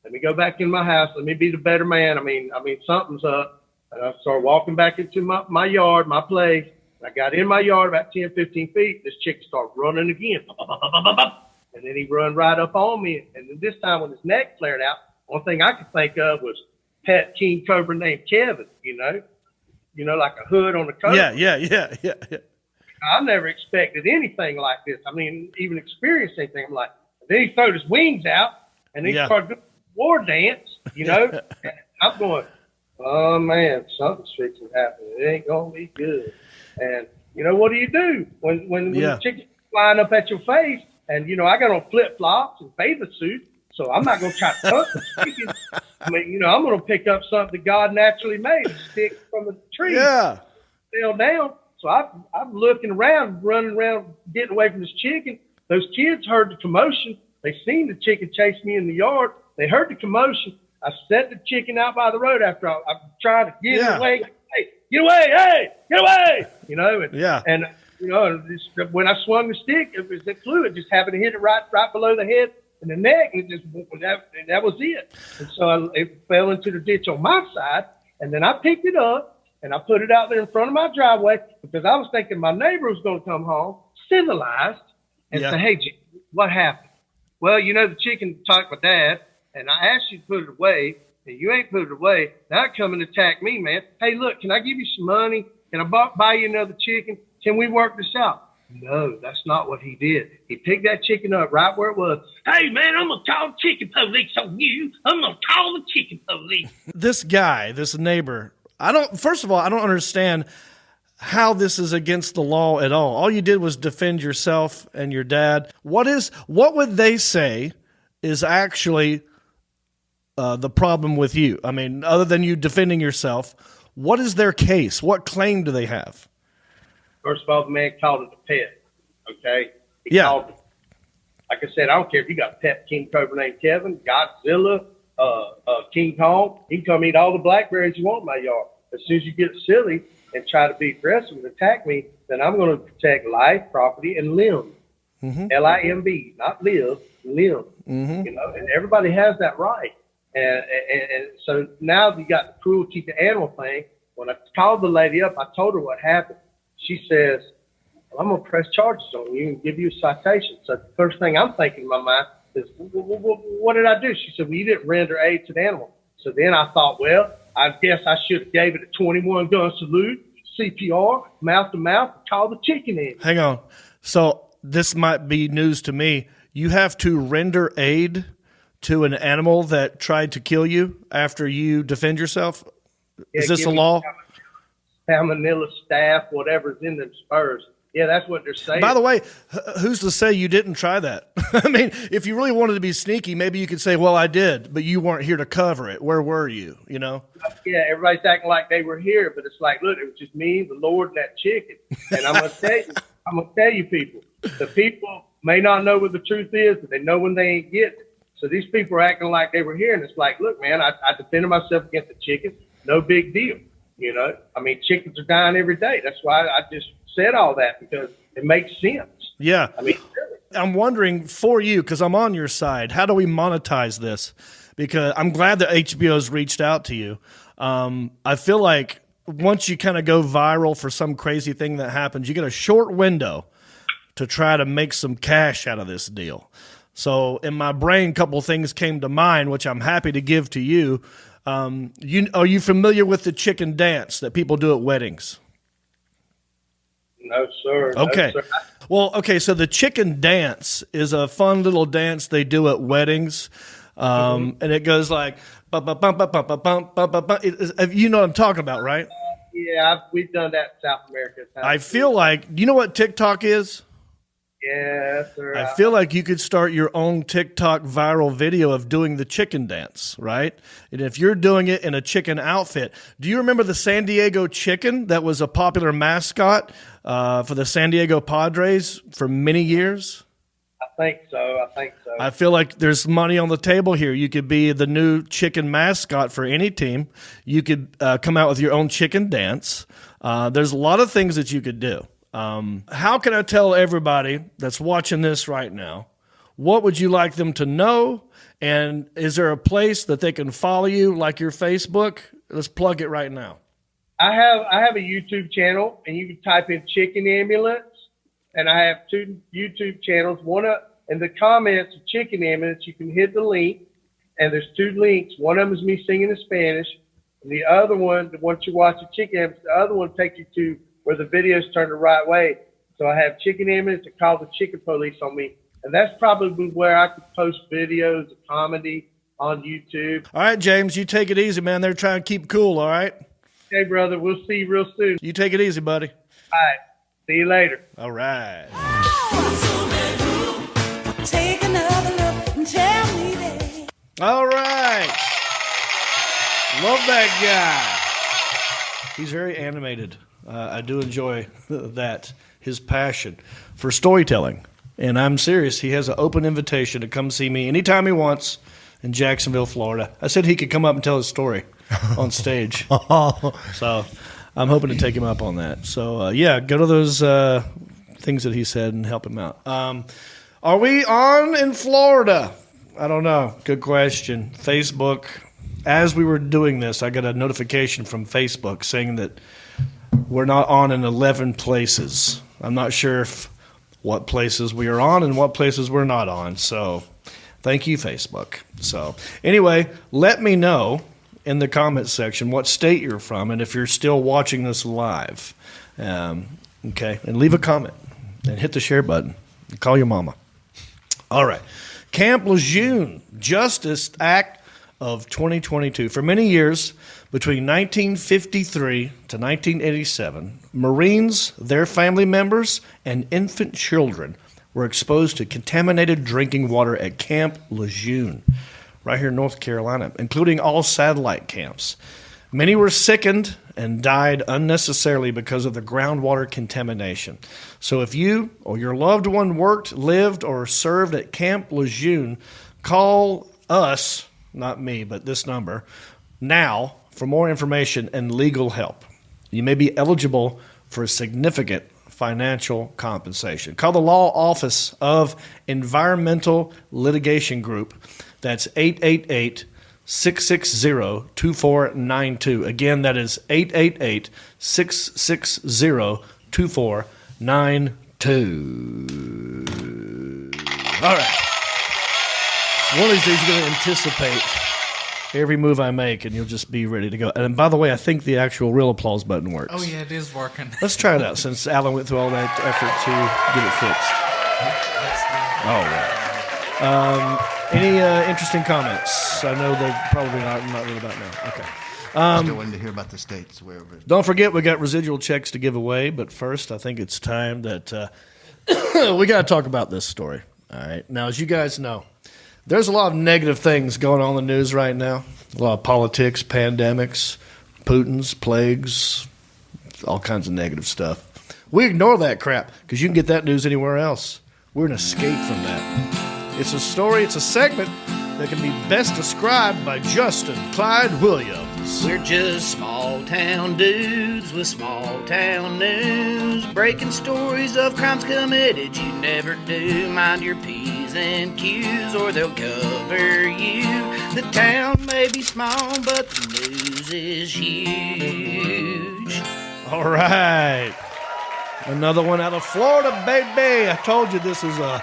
let me go back in my house. Let me be the better man. I mean, something's up. And I started walking back into my yard, my place. And I got in my yard about 10, 15 feet. This chicken started running again. And then he run right up on me. And then this time when his neck flared out, one thing I could think of was pet king cobra named Kevin, you know, like a hood on the cobra. Yeah. I never expected anything like this. I mean, even experienced anything. I'm like, then he throwed his wings out and he started doing a war dance, you know. And I'm going, oh man, something's fixing to happen. It ain't gonna be good. And you know, what do you do when the chicken's flying up at your face? And you know, I got on flip flops and bathing suit, so I'm not gonna try to touch the chicken. I mean, you know, I'm gonna pick up something God naturally made, a stick from the tree, fell down. So I'm looking around, running around, getting away from this chicken. Those kids heard the commotion. They seen the chicken chase me in the yard. They heard the commotion. I set the chicken out by the road after I tried to get it away. Hey, get away! Hey, get away! You know, and you know, when I swung the stick, it flew. It just happened to hit it right below the head and the neck, and that was it. And so it fell into the ditch on my side, and then I picked it up. And I put it out there in front of my driveway because I was thinking my neighbor was going to come home civilized and say, hey, Jim, what happened? Well, you know, the chicken attacked my dad, and I asked you to put it away, and you ain't put it away. Now it come and attack me, man. Hey, look, can I give you some money? Can I buy you another chicken? Can we work this out? No, that's not what he did. He picked that chicken up right where it was. Hey, man, I'm going to call chicken police on you. I'm going to call the chicken police. This guy, this neighbor, first of all, I don't understand how this is against the law at all. All you did was defend yourself and your dad. What would they say is actually the problem with you? I mean, other than you defending yourself, what is their case? What claim do they have? First of all, the man called it a pet, okay? He Yeah. called it. Like I said, I don't care if you got a pet king cobra named Kevin, Godzilla, King Kong. You can come eat all the blackberries you want in my yard. As soon as you get silly and try to be aggressive and attack me, then I'm going to protect life, property, and limb. L-I-M-B, not live, limb. You know, and everybody has that right. And so now you got the cruelty to animal thing. When I called the lady up, I told her what happened. She says, well, I'm going to press charges on you and give you a citation. So the first thing I'm thinking in my mind is, what did I do? She said, well, you didn't render aid to the animal. So then I thought, well, I guess I should have gave it a 21 gun salute, CPR, mouth to mouth, call the chicken in. Hang on. So this might be news to me. You have to render aid to an animal that tried to kill you after you defend yourself? Yeah, is this a law? Salmonella staph, whatever's in them spurs. Yeah, that's what they're saying. By the way, who's to say you didn't try that? I mean, if you really wanted to be sneaky, maybe you could say, well, I did, but you weren't here to cover it. Where were you, you know? Yeah, everybody's acting like they were here, but it's like, look, it was just me, the Lord, and that chicken. And I'm going to tell you people, the people may not know what the truth is, but they know when they ain't getting it. So these people are acting like they were here, and it's like, look, man, I defended myself against the chicken. No big deal. You know, I mean, chickens are dying every day. That's why I just said all that, because it makes sense. Yeah. I mean, really. I'm wondering for you, because I'm on your side, how do we monetize this? Because I'm glad that HBO's reached out to you. I feel like once you kind of go viral for some crazy thing that happens, you get a short window to try to make some cash out of this deal. So in my brain, a couple of things came to mind, which I'm happy to give to you. Are you familiar with the chicken dance that people do at weddings? No, sir. Okay. No, sir. Well, okay, so the chicken dance is a fun little dance they do at weddings. And it goes like, you know what I'm talking about, right? Yeah, we've done that in South America. I feel like, you know what TikTok is? Yeah, sir. I feel like you could start your own TikTok viral video of doing the chicken dance, right? And if you're doing it in a chicken outfit, do you remember the San Diego chicken that was a popular mascot for the San Diego Padres for many years? I think so. I feel like there's money on the table here. You could be the new chicken mascot for any team. You could come out with your own chicken dance. There's a lot of things that you could do. How can I tell everybody that's watching this right now, what would you like them to know? And is there a place that they can follow you, like your Facebook? Let's plug it right now. I have a YouTube channel, and you can type in Chicken Ambulance, and I have 2 YouTube channels. One in the comments of Chicken Ambulance, you can hit the link, and there's 2 links. One of them is me singing in Spanish, and the other one, once you watch the Chicken Ambulance, the other one takes you to where the videos turn the right way. So I have Chicken Ambulance to call the chicken police on me. And that's probably where I could post videos of comedy on YouTube. All right, James, you take it easy, man. They're trying to keep cool, all right? Hey, brother, we'll see you real soon. You take it easy, buddy. All right, see you later. All right. Take another look and tell me that. All right. Love that guy. He's very animated. I do enjoy that, his passion for storytelling. And I'm serious. He has an open invitation to come see me anytime he wants in Jacksonville, Florida. I said he could come up and tell his story on stage. So I'm hoping to take him up on that. So, yeah, go to those things that he said and help him out. Are we on in Florida? I don't know. Good question. Facebook. As we were doing this, I got a notification from Facebook saying that we're not on in 11 places. I'm not sure what places we are on and what places we're not on. So thank you, Facebook. So anyway, let me know in the comments section what state you're from and if you're still watching this live. Okay, and leave a comment. and hit the share button. Call your mama. All right. Camp Lejeune, Justice Act of 2022. For many years, between 1953 to 1987, Marines, their family members, and infant children were exposed to contaminated drinking water at Camp Lejeune, right here in North Carolina, including all satellite camps. Many were sickened and died unnecessarily because of the groundwater contamination. So if you or your loved one worked, lived, or served at Camp Lejeune, call us, not me, but this number, now for more information and legal help. You may be eligible for a significant financial compensation. Call the Law Office of Environmental Litigation Group. That's 888-660-2492. Again, that is 888-660-2492. All right. So one of these days you're going to anticipate every move I make, and you'll just be ready to go. And by the way, I think the actual real applause button works. Oh, yeah, it is working. Let's try it out since Alan went through all that effort to get it fixed. All right. Any interesting comments? I know they're probably not really about now. Okay. Still waiting to hear about the states. Wherever. Don't forget, we got residual checks to give away, but first, I think it's time that we got to talk about this story. All right. Now, as you guys know, there's a lot of negative things going on in the news right now. A lot of politics, pandemics, Putin's, plagues, all kinds of negative stuff. We ignore that crap because you can get that news anywhere else. We're an escape from that. It's a story, it's a segment that can be best described by Justin Clyde Williams. We're just small town dudes with small town news, breaking stories of crimes committed you never do. Mind your P's and Q's or they'll cover you. The town may be small, but the news is huge. All right. Another one out of Florida, baby. I told you this is a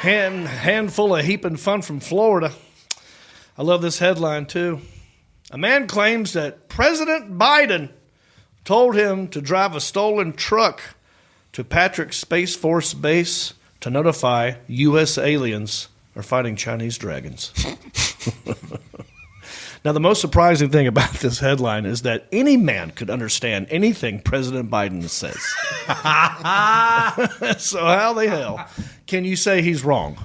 handful of heaping fun from Florida. I love this headline, too. A man claims that President Biden told him to drive a stolen truck to Patrick Space Force Base to notify U.S. aliens are fighting Chinese dragons. Now, the most surprising thing about this headline is that any man could understand anything President Biden says. So how the hell can you say he's wrong?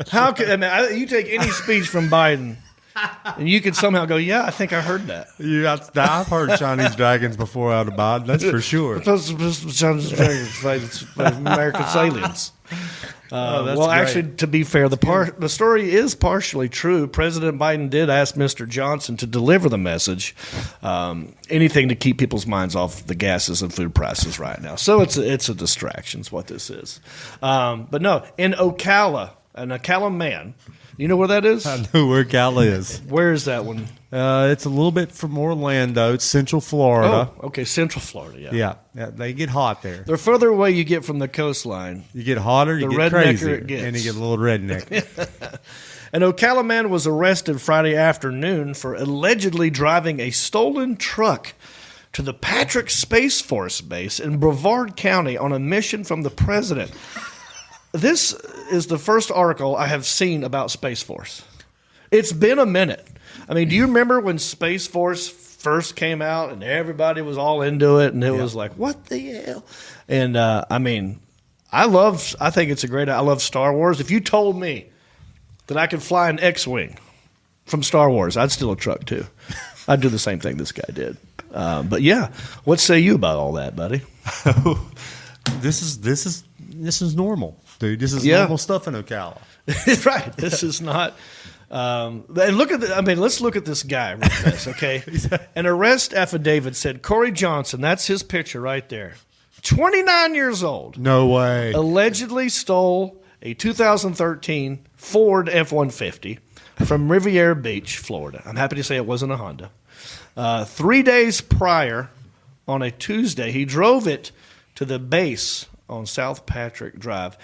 How can you take any speech from Biden and you could somehow go, yeah, I think I heard that. Yeah, I've heard Chinese dragons before out of Biden. That's for sure. Chinese dragons fight American aliens. Well, great. Actually, to be fair, the story is partially true. President Biden did ask Mr. Johnson to deliver the message, anything to keep people's minds off the gases and food prices right now. So it's a distraction is what this is. But no, in Ocala, an Ocala man, you know where that is? I know where Ocala is. Where is that one? It's a little bit from Orlando. It's Central Florida. Oh, okay, Central Florida, yeah. Yeah, they get hot there. The further away you get from the coastline, you get hotter, you get crazy, and you get a little redneck. An Ocala man was arrested Friday afternoon for allegedly driving a stolen truck to the Patrick Space Force Base in Brevard County on a mission from the president. This is the first article I have seen about Space Force. It's been a minute. I mean, do you remember when Space Force first came out and everybody was all into it and it was like, what the hell? And I mean, I think it's I love Star Wars. If you told me that I could fly an X-Wing from Star Wars, I'd steal a truck too. I'd do the same thing this guy did. But yeah, what say you about all that, buddy? This is normal, dude. This is normal stuff in Ocala. Right. This is not. And let's look at this guy real fast, okay? An arrest affidavit said Corey Johnson, that's his picture right there, 29 years old. No way. Allegedly stole a 2013 Ford F-150 from Riviera Beach, Florida. I'm happy to say it wasn't a Honda. 3 days prior, on a Tuesday, he drove it to the base on South Patrick Drive.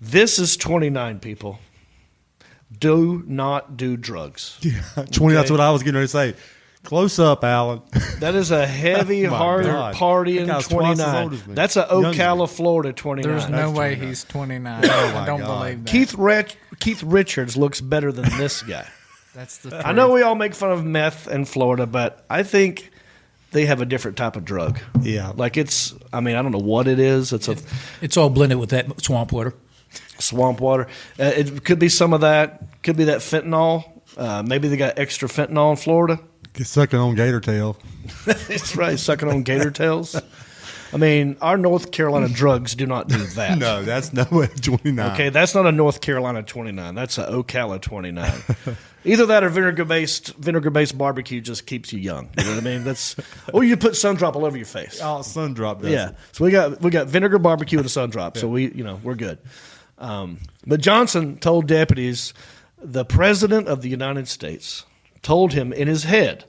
This is 29 people. Do not do drugs. Yeah, 20. Okay. That's what I was getting ready to say. Close up, Alan. That is a heavy, My hard God. partying That guy's twice as old 29. as me. That's a Younger than Ocala, Florida 29. There's no way he's 29. I don't believe that. Keith Richards looks better than this guy. That's the I know we all make fun of meth in Florida, but I think they have a different type of drug. Yeah. Like I don't know what it is. It's all blended with that swamp water. Swamp water. It could be some of that. Could be that fentanyl. Maybe they got extra fentanyl in Florida. Get sucking on gator tail. That's right, sucking on gator tails. I mean, our North Carolina drugs do not do that. No, that's no way 29. Okay, that's not a North Carolina 29. That's a Ocala 29. Either that or vinegar-based barbecue just keeps you young. You know what I mean? Or you put sun drop all over your face. Oh, sun drop does. Yeah. So we got vinegar barbecue and a sun drop. So we're good. But Johnson told deputies the president of the United States told him in his head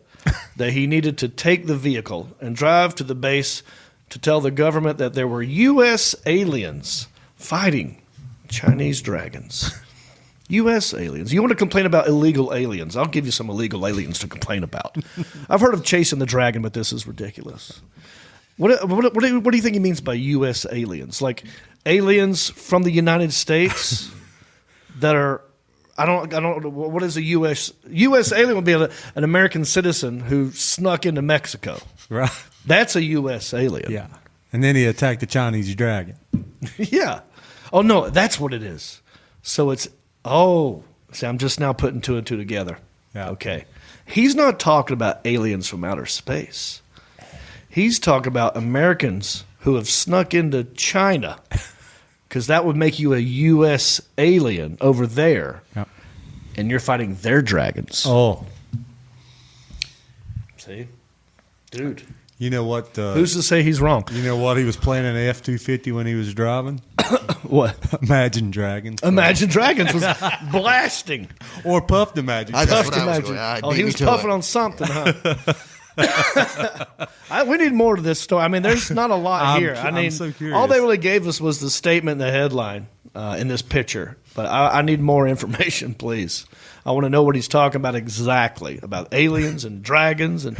that he needed to take the vehicle and drive to the base to tell the government that there were U.S. aliens fighting Chinese dragons. U.S. aliens. You want to complain about illegal aliens? I'll give you some illegal aliens to complain about. I've heard of chasing the dragon, but this is ridiculous. What do you think he means by U.S. aliens? Like aliens from the United States that are... I don't know. What is a U.S. alien? Would be an American citizen who snuck into Mexico. Right. That's a U.S. alien. Yeah. And then he attacked the Chinese dragon. Yeah. Oh, no, that's what it is. So it's, see, I'm just now putting two and two together. Yeah. Okay. He's not talking about aliens from outer space. He's talking about Americans who have snuck into China. Because that would make you a U.S. alien over there, and you're fighting their dragons. Oh. See? Dude. You know what? Who's to say he's wrong? You know what? He was playing an F-250 when he was driving? What? Imagine Dragons. Imagine Dragons was blasting. Or Puffed Imagine. Puffed Imagine. He was puffing on something, huh? We need more to this story. I mean, there's not a lot here. I'm so curious. All they really gave us was the statement in the headline in this picture. But I need more information, please. I want to know what he's talking about exactly, about aliens and dragons. And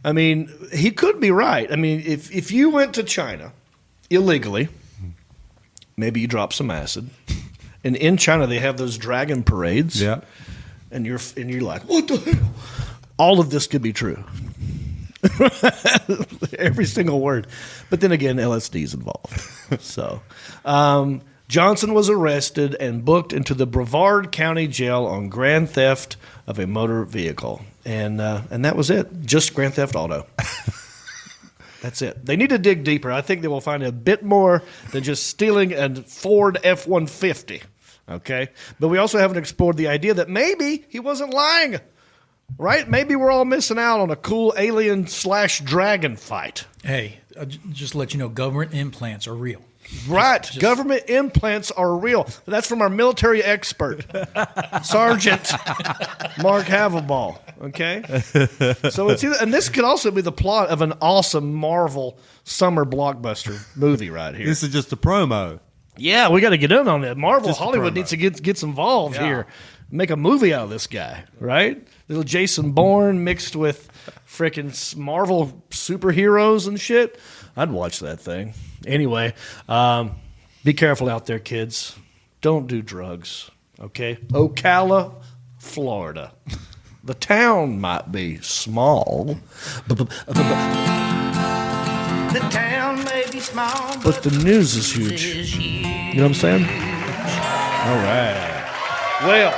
I mean, he could be right. I mean, if you went to China illegally, maybe you dropped some acid, and in China they have those dragon parades. Yeah. And you're like, what the hell? All of this could be true. Every single word. But then again, LSD is involved. So, Johnson was arrested and booked into the Brevard County Jail on grand theft of a motor vehicle. And that was it. Just grand theft auto. That's it. They need to dig deeper. I think they will find a bit more than just stealing a Ford F-150. Okay? But we also haven't explored the idea that maybe he wasn't lying. Right? Maybe we're all missing out on a cool alien/dragon fight. Hey, just to let you know, government implants are real. Right. Government implants are real. That's from our military expert, Sergeant Mark Havelball. Okay? So it's either, and this could also be the plot of an awesome Marvel summer blockbuster movie right here. This is just a promo. Yeah, we got to get in on it. Marvel Just a Hollywood promo. needs to get involved here. Make a movie out of this guy, right? Little Jason Bourne mixed with freaking Marvel superheroes and shit. I'd watch that thing. Anyway, be careful out there, kids. Don't do drugs, okay? Ocala, Florida. The town might be small, The town may be small, but the news is huge. You know what I'm saying? All right. Well,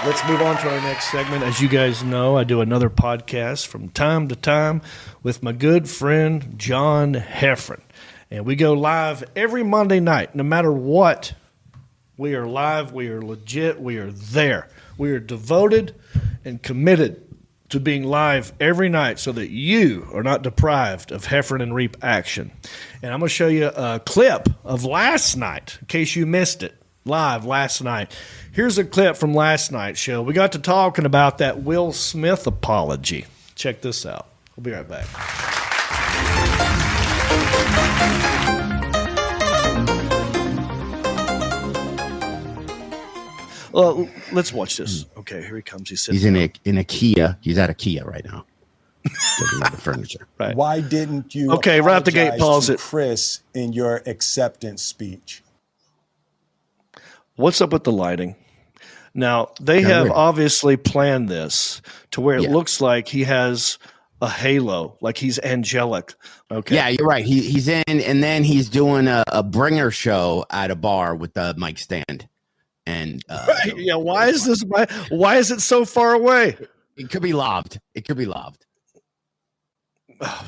let's move on to our next segment. As you guys know, I do another podcast from time to time with my good friend John Heffron. And we go live every Monday night. No matter what, we are live, we are legit, we are there. We are devoted and committed to being live every night so that you are not deprived of Heffron and Reep action. And I'm going to show you a clip of last night, in case you missed it, live last night. Here's a clip from last night's show. We got to talking about that Will Smith apology. Check this out. We'll be right back. Well, let's watch this. Okay, here he comes. He's in a Kia. He's at a Kia right now. Getting the furniture. Right. Why didn't you right out the gate, apologize pause to it. Chris in your acceptance speech? What's up with the lighting? Now, they have obviously planned this to where it looks like he has a halo, like he's angelic. Okay. Yeah, you're right. He's in, and then he's doing a bringer show at a bar with the mic stand. And right. Yeah, why is it so far away? It could be lobbed.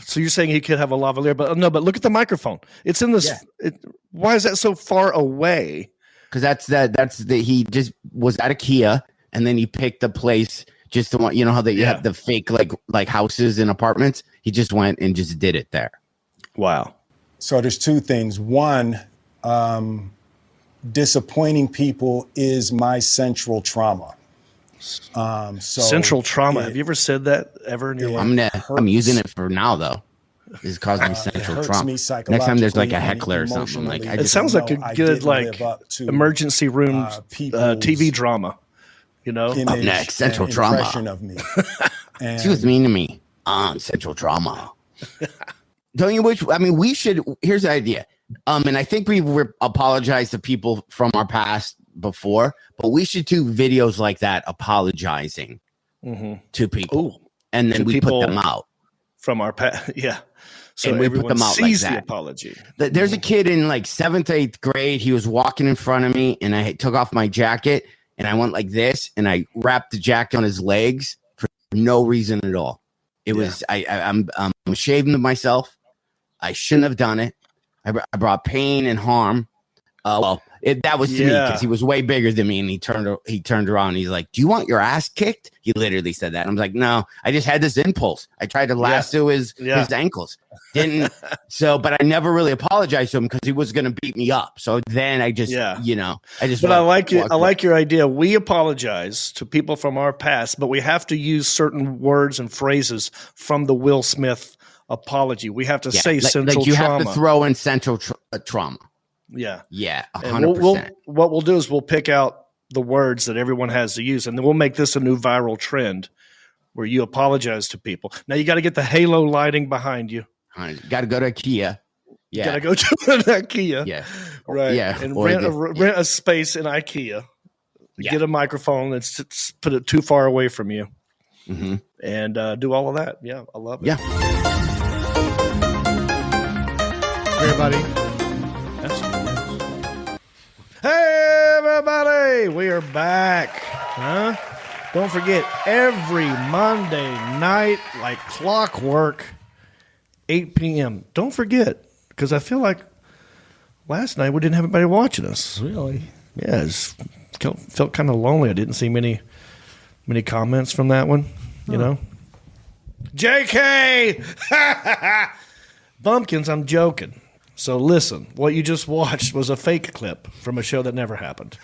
So you're saying he could have a lavalier, but no, but look at the microphone. It's in this. Why is that so far away? Because he just was at a Kia, and then he picked the place just to want, you know how you have the fake like houses and apartments. He just went and just did it there. Wow. So there's two things. One, disappointing people is my central trauma. Central trauma. Have you ever said that ever in your life? I'm using it for now though. It's causing me central trauma. Next time there's like a heckler or something, like it sounds like a good emergency room TV drama. You know, up next, central trauma. Of me. She was mean to me. Central trauma. Don't you wish? I mean, we should. Here's the idea. And I think we apologized to people from our past before, but we should do videos like that apologizing to people. Ooh, and then we put them out from our past. Yeah. So and we put them out sees like the that. Apology. There's a kid in like 7th, 8th grade. He was walking in front of me, and I took off my jacket, and I went like this, and I wrapped the jacket on his legs for no reason at all. It was I'm ashamed of myself. I shouldn't have done it. I brought pain and harm. That was to me because he was way bigger than me, and he turned around and he's like, "Do you want your ass kicked?" He literally said that. And I'm like, "No, I just had this impulse. I tried to lasso his ankles, didn't but I never really apologized to him because he was going to beat me up. So then I just But I like it. I like your idea. We apologize to people from our past, but we have to use certain words and phrases from the Will Smith apology. We have to say central like you trauma. have to throw in central trauma. Yeah. Yeah, 100%. What we'll do is we'll pick out the words that everyone has to use, and then we'll make this a new viral trend where you apologize to people. Now you got to get the halo lighting behind you. Got to go to IKEA. Yeah. Got to go to IKEA. Yeah. Right. Yeah. And rent a space in IKEA. Yeah. Get a microphone that's put it too far away from you. Mm-hmm. And do all of that. Yeah, I love it. Yeah. Hey, everybody. Hey, everybody. We are back. Huh? Don't forget, every Monday night, like clockwork, 8 p.m. Don't forget, because I feel like last night we didn't have anybody watching us. Really? Yeah, it felt kind of lonely. I didn't see many comments from that one, you know. JK! Bumpkins, I'm joking. So listen, what you just watched was a fake clip from a show that never happened.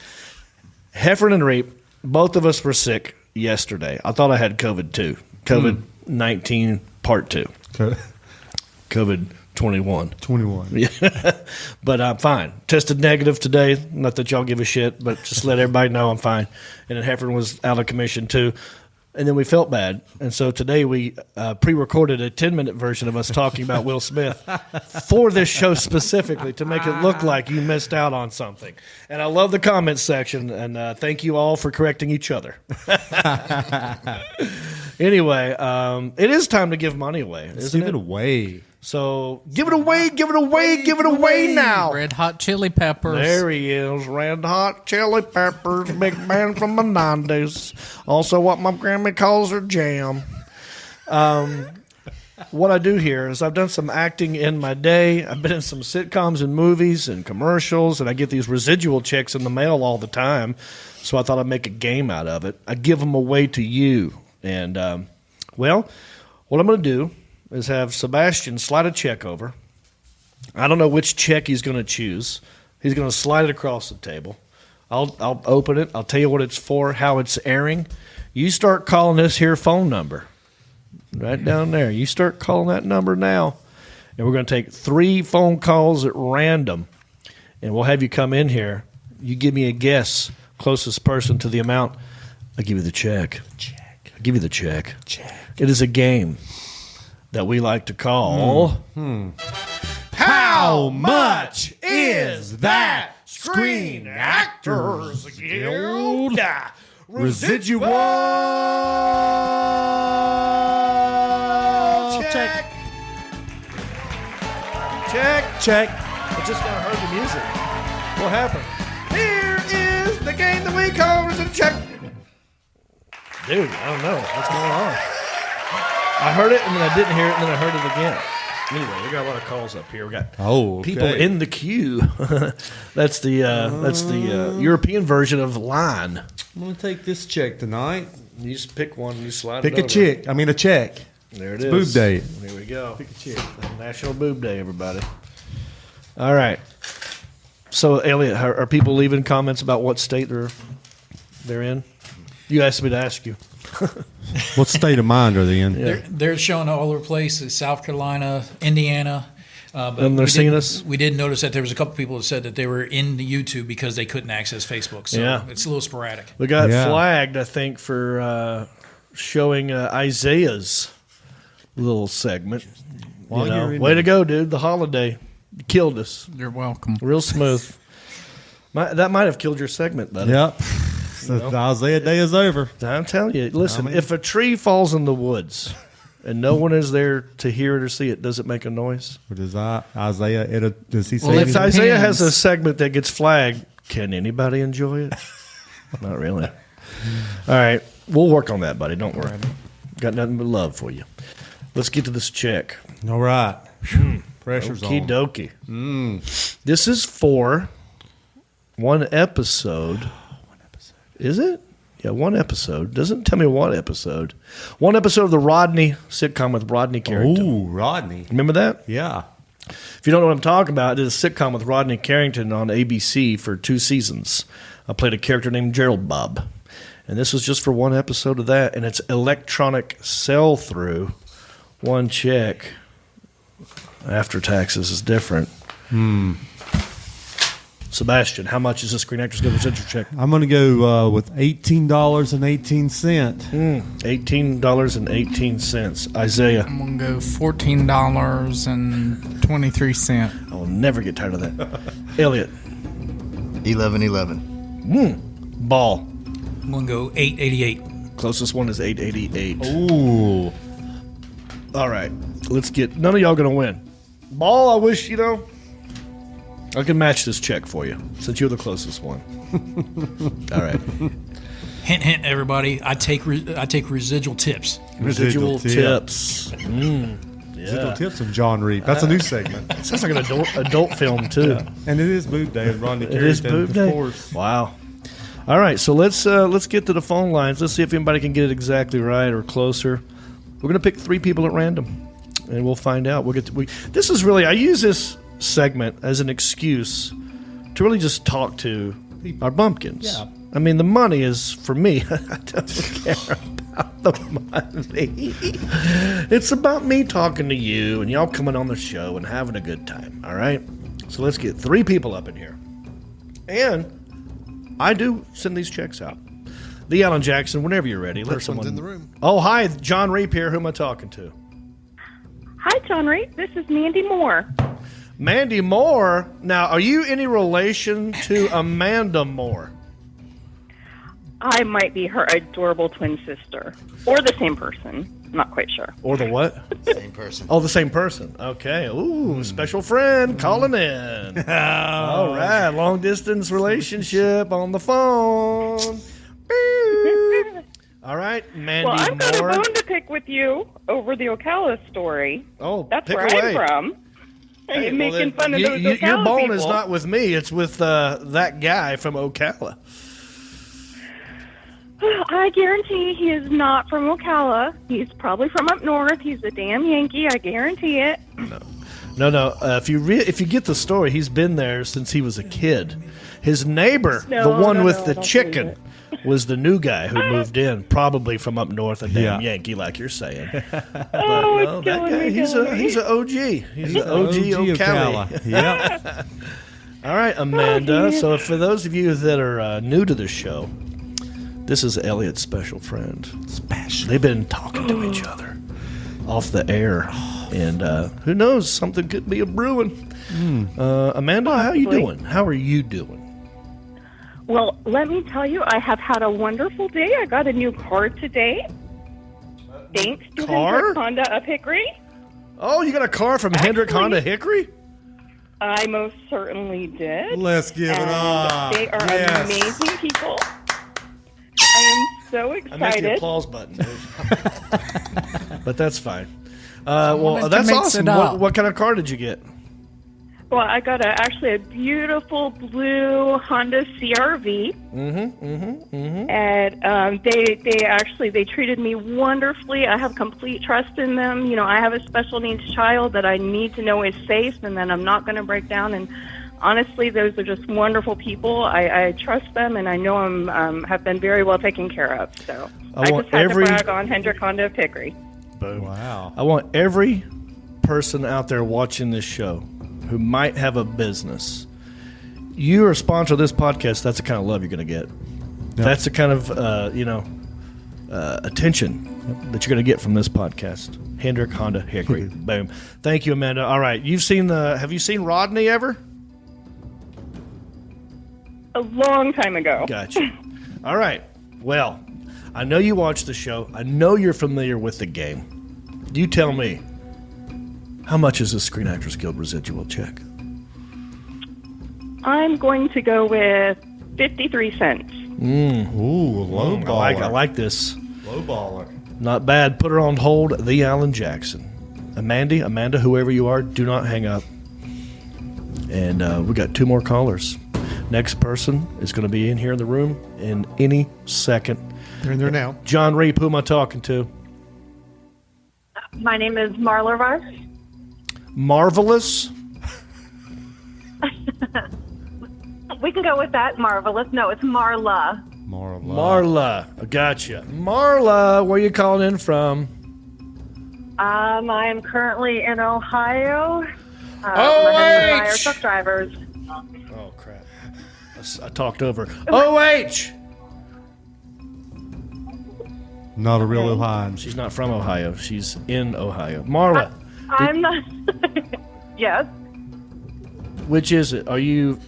Heffern and Reep, both of us were sick yesterday. I thought I had COVID too. COVID-19 part 2. COVID-21. 21. Yeah. But I'm fine. Tested negative today. Not that y'all give a shit, but just let everybody know I'm fine. And then Heffern was out of commission too. And then we felt bad. And so today we pre-recorded a 10-minute version of us talking about Will Smith for this show specifically to make it look like you missed out on something. And I love the comments section. And thank you all for correcting each other. Anyway, it is time to give money away. Let's give it away. So give it away now. Red Hot Chili Peppers. There he is, Red Hot Chili Peppers, big band from the 90s. Also what my grandma calls her jam. What I do here is I've done some acting in my day. I've been in some sitcoms and movies and commercials, and I get these residual checks in the mail all the time. So I thought I'd make a game out of it. I give them away to you. And, what I'm going to do is have Sebastian slide a check over. I don't know which check he's going to choose. He's going to slide it across the table. I'll open it. I'll tell you what it's for, how it's airing. You start calling this here phone number right down there. You start calling that number now, and we're going to take 3 phone calls at random, and we'll have you come in here. You give me a guess. closest person to the amount, I give you the check. I give you the check. It is a game that we like to call. How much is that Screen Actors Guild residual check? Check. I just now heard the music. What happened? Here is the game that we call residual check. Dude, I don't know what's going on. I heard it and then I didn't hear it and then I heard it again. Anyway, we got a lot of calls up here. We got people in the queue. That's the European version of line. I'm gonna take this check tonight. You just pick one and you slide Pick it a check. I mean a check. There it It's is. Boob Day. Here we go. Pick a check. National Boob Day, everybody. All right. So, Elliot, are people leaving comments about what state they're in? You asked me to ask you. What state of mind are they in? They're showing all over the place. South Carolina, Indiana. But And they're seeing us? We did notice that there was a couple people that said that they were in the YouTube because they couldn't access Facebook. So it's a little sporadic. We got flagged, I think, for showing Isaiah's little segment. Way to go, dude. The holiday. You killed us. You're welcome. Real smooth. That might have killed your segment, buddy. Yep. So the Isaiah Day is over. I'm telling you. Listen, if a tree falls in the woods and no one is there to hear it or see it, does it make a noise? Or does Isaiah, does he say Well, if anything? Isaiah has a segment that gets flagged, can anybody enjoy it? Not really. All right. We'll work on that, buddy. Don't worry. Got nothing but love for you. Let's get to this check. All right. Pressure's Okie on. dokie. This is for one episode. Is it? Yeah, one episode. Doesn't tell me what episode. One episode of the Rodney sitcom with Rodney Carrington. Ooh, Rodney. Remember that? Yeah. If you don't know what I'm talking about, it is a sitcom with Rodney Carrington on ABC for 2 seasons. I played a character named Gerald Bob. And this was just for one episode of that. And it's electronic sell-through. One check. After taxes is different. Sebastian, how much is the Screen Actors Guild residual check? I'm going to go with $18.18. $18.18. Isaiah. I'm going to go $14.23. I will never get tired of that. Elliot. 11.11. Ball. I'm going to go 8.88. Closest one is 8.88. Ooh. All right. Let's get. None of y'all going to win. Ball, I wish, I can match this check for you since you're the closest one. All right. Hint, hint, everybody. I take residual tips. Residual tips. Residual tips from Jon Reep. That's a new segment. It sounds like an adult film, too. Yeah. And it is Boob Day. Rodney It is Carrington, Boob Day. of course. Wow. All right, so let's get to the phone lines. Let's see if anybody can get it exactly right or closer. We're going to pick 3 people at random, and we'll find out. This is really, I use this segment as an excuse to really just talk to our bumpkins. Yeah. I mean, the money is for me. I don't care about the money. It's about me talking to you and y'all coming on the show and having a good time. All right? So let's get 3 people up in here. And I do send these checks out. The Alan Jackson, whenever you're ready. First one's in the room. Oh, hi. Jon Reep here. Who am I talking to? Hi, Jon Reep. This is Mandy Moore. Mandy Moore? Now, are you any relation to Amanda Moore? I might be her adorable twin sister. Or the same person. I'm not quite sure. Or the what? Same person. Oh, the same person. Okay. Ooh, special friend calling in. All right. Long distance relationship on the phone. All right, Mandy Well, I've got Moore. a bone to pick with you over the Ocala story. Oh, that's pick where away. I'm from. Hey, You're well, making then fun of those Ocala your bone people. is not with me. It's with that guy from Ocala. I guarantee he is not from Ocala. He's probably from up north. He's a damn Yankee. I guarantee it. No. If you get the story, he's been there since he was a kid. His neighbor, the one with the don't chicken, believe was the new guy who moved in, probably from up north, a damn Yankee, like you're saying. But no, that guy, he's an OG. He's an OG Ocala. Yep. All right, Amanda. So for those of you that are new to the show, this is Elliot's special friend. Special. They've been talking to each other off the air, and who knows, something could be a brewing. Amanda, how are you doing? How are you doing? Well, let me tell you, I have had a wonderful day. I got a new car today. Thanks to Hendrick Honda of Hickory. Oh, you got a car from Hendrick Honda Hickory? I most certainly did. Let's give it up. They are amazing people. I am so excited. I missed the applause button, dude. But that's fine. Well, that's awesome. What kind of car did you get? Well, I got actually a beautiful blue Honda CR-V. And they treated me wonderfully. I have complete trust in them. You know, I have a special needs child that I need to know is safe and that I'm not going to break down. And honestly, those are just wonderful people. I trust them, and I know I'm have been very well taken care of. So I just had to brag on Hendrick Honda of Hickory. Boom. Wow. I want every person out there watching this show who might have a business. You are a sponsor of this podcast. That's the kind of love you're going to get. Yep. That's the kind of attention that you're going to get from this podcast. Hendrick Honda Hickory. Boom. Thank you, Amanda. All right, have you seen Rodney ever? A long time ago. Gotcha. All right. Well, I know you watch the show. I know you're familiar with the game. You tell me, how much is the Screen Actors Guild residual check? I'm going to go with 53 cents. Ooh, low baller. I like this. Low baller. Not bad. Put her on hold, the Alan Jackson. Amanda, whoever you are, do not hang up. And we got 2 more callers. Next person is going to be in here in the room in any second. They're in there now. Jon Reep, who am I talking to? My name is Marla Rush. Marvelous? We can go with that. Marvelous. No, it's Marla. Marla. I gotcha. Marla, where you calling in from? I am currently in Ohio. Oh, my husband and I are truck drivers. Oh, crap. I talked over. OH! Not a real Ohioan. She's not from Ohio. She's in Ohio. Marla. I'm not. Yes. Which is it? Are you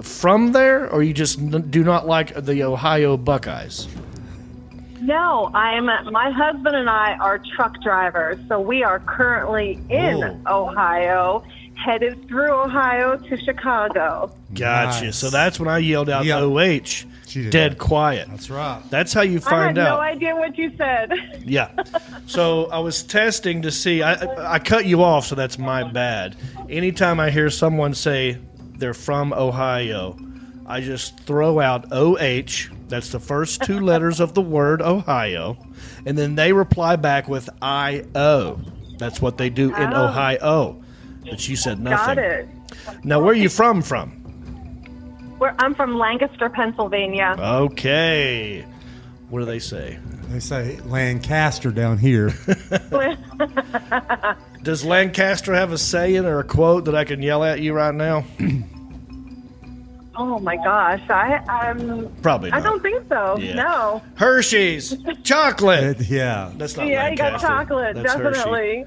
from there, or you just do not like the Ohio Buckeyes? No, my husband and I are truck drivers, so we are currently in Ohio, headed through Ohio to Chicago. Gotcha. Nice. So that's when I yelled out OH. Dead quiet. That's right. That's how you find I had out. no idea what you said. Yeah. So I was testing to see. I cut you off, so that's my bad. Anytime I hear someone say they're from Ohio, I just throw out OH. That's the first 2 letters of the word Ohio. And then they reply back with IO. That's what they do in Ohio. But you said nothing. Got it. Now, where are you from? I'm from Lancaster, Pennsylvania. Okay. What do they say? They say Lancaster down here. Does Lancaster have a saying or a quote that I can yell at you right now? Oh my gosh, Probably not. I don't think so. Yeah. No. Hershey's chocolate. Yeah. That's not Yeah, Lancaster. you got chocolate, That's definitely.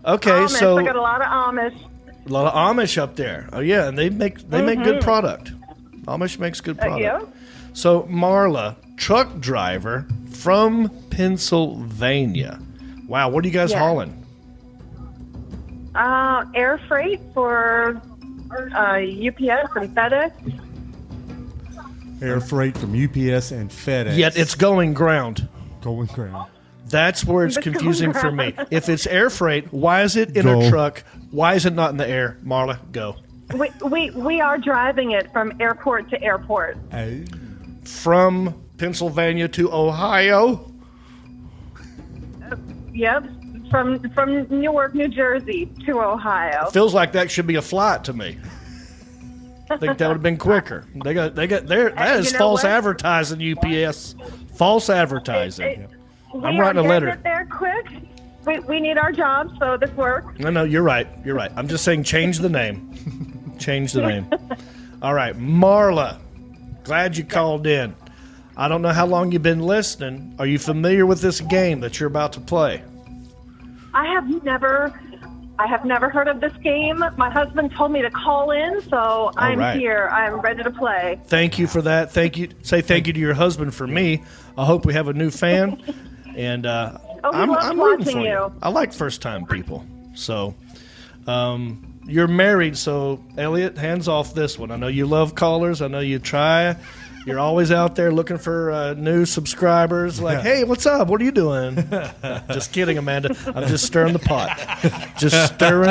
Okay, Amish, so I got a lot of Amish. a lot of Amish up there. Oh yeah, and they make good product. Amish makes good product. Yeah. So Marla, truck driver from Pennsylvania. Wow, what are you guys hauling? Air freight for UPS and FedEx. Air freight from UPS and FedEx. Yet it's going ground. Going ground. That's where it's confusing for me. If it's air freight, why is it in a truck? Why is it not in the air? Marla, go. We are driving it from airport to airport. From Pennsylvania to Ohio? Yep. From Newark, New Jersey to Ohio. Feels like that should be a flight to me. I think that would have been quicker. They got there. That is false advertising, UPS. False advertising. I'm writing a letter. Get there quick. We need our jobs, so this works. No, you're right. You're right. I'm just saying change the name. Change the name. All right, Marla, glad you called in. I don't know how long you've been listening. Are you familiar with this game that you're about to play? I have never heard of this game. My husband told me to call in, so I'm here. I'm ready to play. Thank you for that. Thank you. Say thank you to your husband for me. I hope we have a new fan. And I'm rooting for you. I like first-time people. So you're married, so Elliot, hands off this one. I know you love callers. I know you try. You're always out there looking for new subscribers. Like, hey, what's up? What are you doing? Just kidding, Amanda. I'm just stirring the pot. Just stirring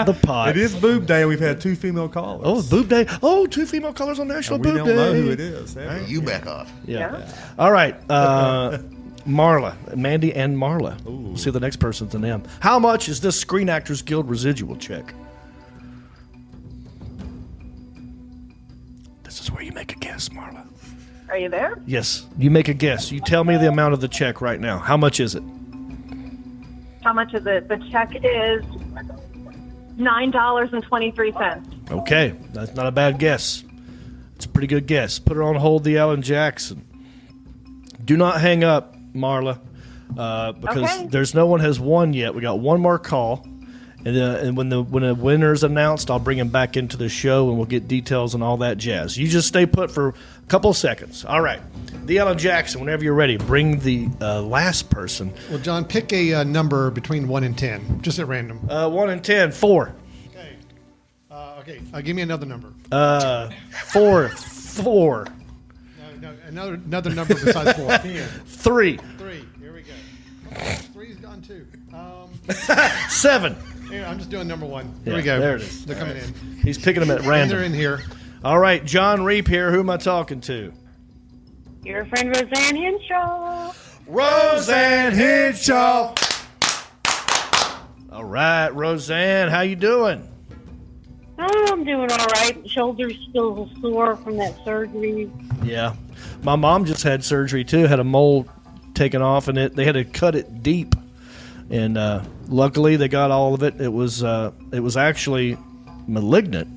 the pot. It is Boob Day, and we've had 2 female callers. Oh, Boob Day. Oh, 2 female callers on National Boob Day. We don't know who it is. Right, you back off. Yeah. All right. Marla. Mandy and Marla. We'll see if the next person's an M. How much is this Screen Actors Guild residual check? This is where you make a guess, Marla. Are you there? Yes. You make a guess. You tell me the amount of the check right now. How much is it? How much is it? The check is $9.23. Okay. That's not a bad guess. It's a pretty good guess. Put her on hold, the Alan Jackson. Do not hang up, Marla, because there's no one has won yet. We got one more call. And when the winner's announced, I'll bring him back into the show, and we'll get details and all that jazz. You just stay put for a couple of seconds. All right. The Alan Jackson, whenever you're ready, bring the last person. Well, John, pick a number between 1 and 10, just at random. 1 and 10, 4. Okay. Give me another number. 4. No, another number besides 4. 3. 3. Here we go. 3's gone too. 7. Here, I'm just doing number 1. Here we go. There it is. They're coming in. He's picking them at random. And they're in here. All right, Jon Reep here. Who am I talking to? Your friend Roseanne Henshaw. Roseanne Henshaw. All right, Roseanne, how you doing? Oh, I'm doing all right. Shoulder's still sore from that surgery. Yeah. My mom just had surgery, too. Had a mole taken off, and they had to cut it deep. And luckily, they got all of it. It was actually malignant.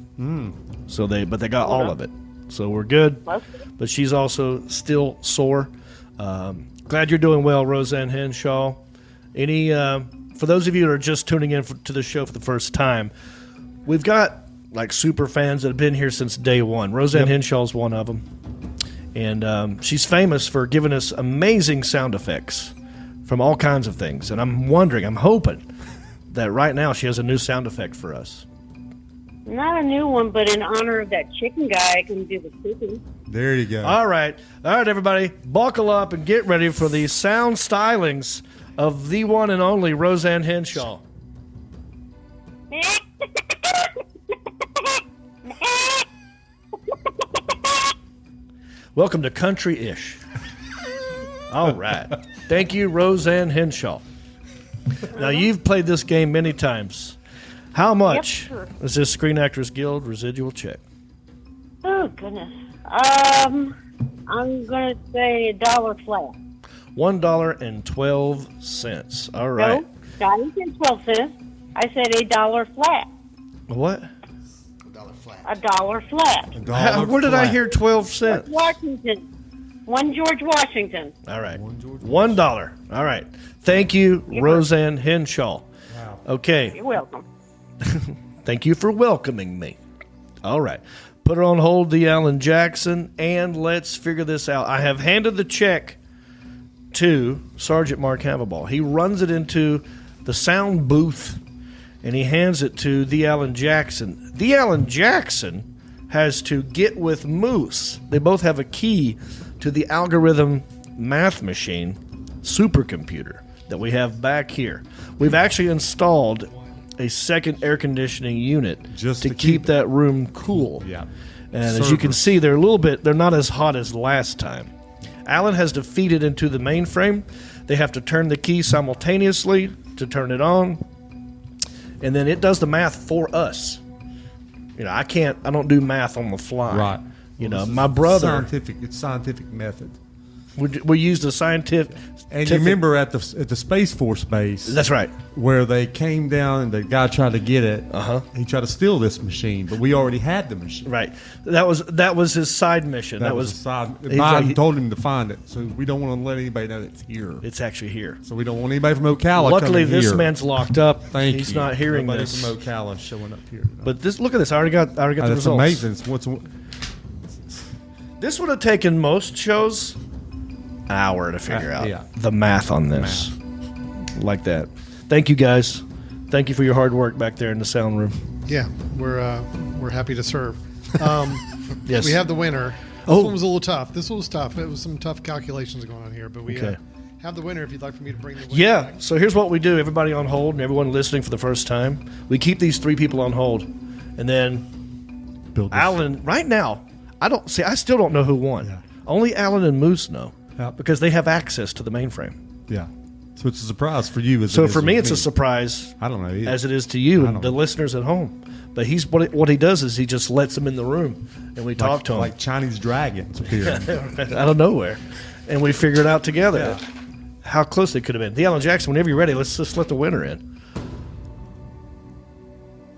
So they got all of it. So we're good. But she's also still sore. Glad you're doing well, Roseanne Henshaw. For those of you that are just tuning in to the show for the first time, we've got like super fans that have been here since day one. Roseanne Henshaw is one of them. And she's famous for giving us amazing sound effects from all kinds of things. And I'm hoping that right now she has a new sound effect for us. Not a new one, but in honor of that chicken guy, I can do the cooking. There you go. All right, everybody, buckle up and get ready for the sound stylings of the one and only Roseanne Henshaw. Welcome to Country-ish. All right. Thank you, Roseanne Henshaw. Now, you've played this game many times. How much is this Screen Actors Guild residual check? Oh, goodness. I'm going to say $1 flat. $1.12. All right. No, I didn't say 12 cents. I said $1 flat. What? $1 flat. Where did I hear 12 cents? Washington. George Washington. All right. $1. All right. Thank you, Roseanne Henshaw. Wow. Okay. You're welcome. Thank you for welcoming me. All right. Put her on hold, the Alan Jackson, and let's figure this out. I have handed the check to Sergeant Mark Haverball. He runs it into the sound booth, and he hands it to the Alan Jackson. The Alan Jackson has to get with Moose. They both have a key to the algorithm math machine supercomputer that we have back here. We've actually installed a second air conditioning unit just to keep that room cool. Yeah. And as you can see, they're not as hot as last time. Alan has to feed it into the mainframe. They have to turn the key simultaneously to turn it on. And then it does the math for us. I don't do math on the fly. Right. My brother. It's scientific method. We used a scientific. And you remember at the Space Force base? That's right. Where they came down and the guy tried to get it. He tried to steal this machine, but we already had the machine. Right. That was his side mission. That was his side. Biden told him to find it, so we don't want to let anybody know it's here. It's actually here. So we don't want anybody from Ocala. Luckily, coming this here. man's locked up. He's not hearing Nobody this. from Ocala showing up here. But look at this. I already got the That's results. amazing. This would have taken most shows an hour to figure out the math on this. Like that. Thank you, guys. Thank you for your hard work back there in the sound room. Yeah, we're happy to serve. Yes. We have the winner. This one was a little tough. This one was tough. It was some tough calculations going on here, but we have the winner if you'd like for me to bring the winner. Yeah. back. So here's what we do. Everybody on hold and everyone listening for the first time, we keep these 3 people on hold, and then Alan. Right now, I still don't know who won. Yeah. Only Alan and Moose know because they have access to the mainframe. Yeah. So it's a surprise for you. So for me, it's a surprise. I don't know either. As it is to you and the listeners at home. But what he does is he just lets them in the room and we talk to him like Chinese dragons appearing out of nowhere, and we figure it out together. How close they could have been. The Alan Jackson. Whenever you're ready, let's just let the winner in.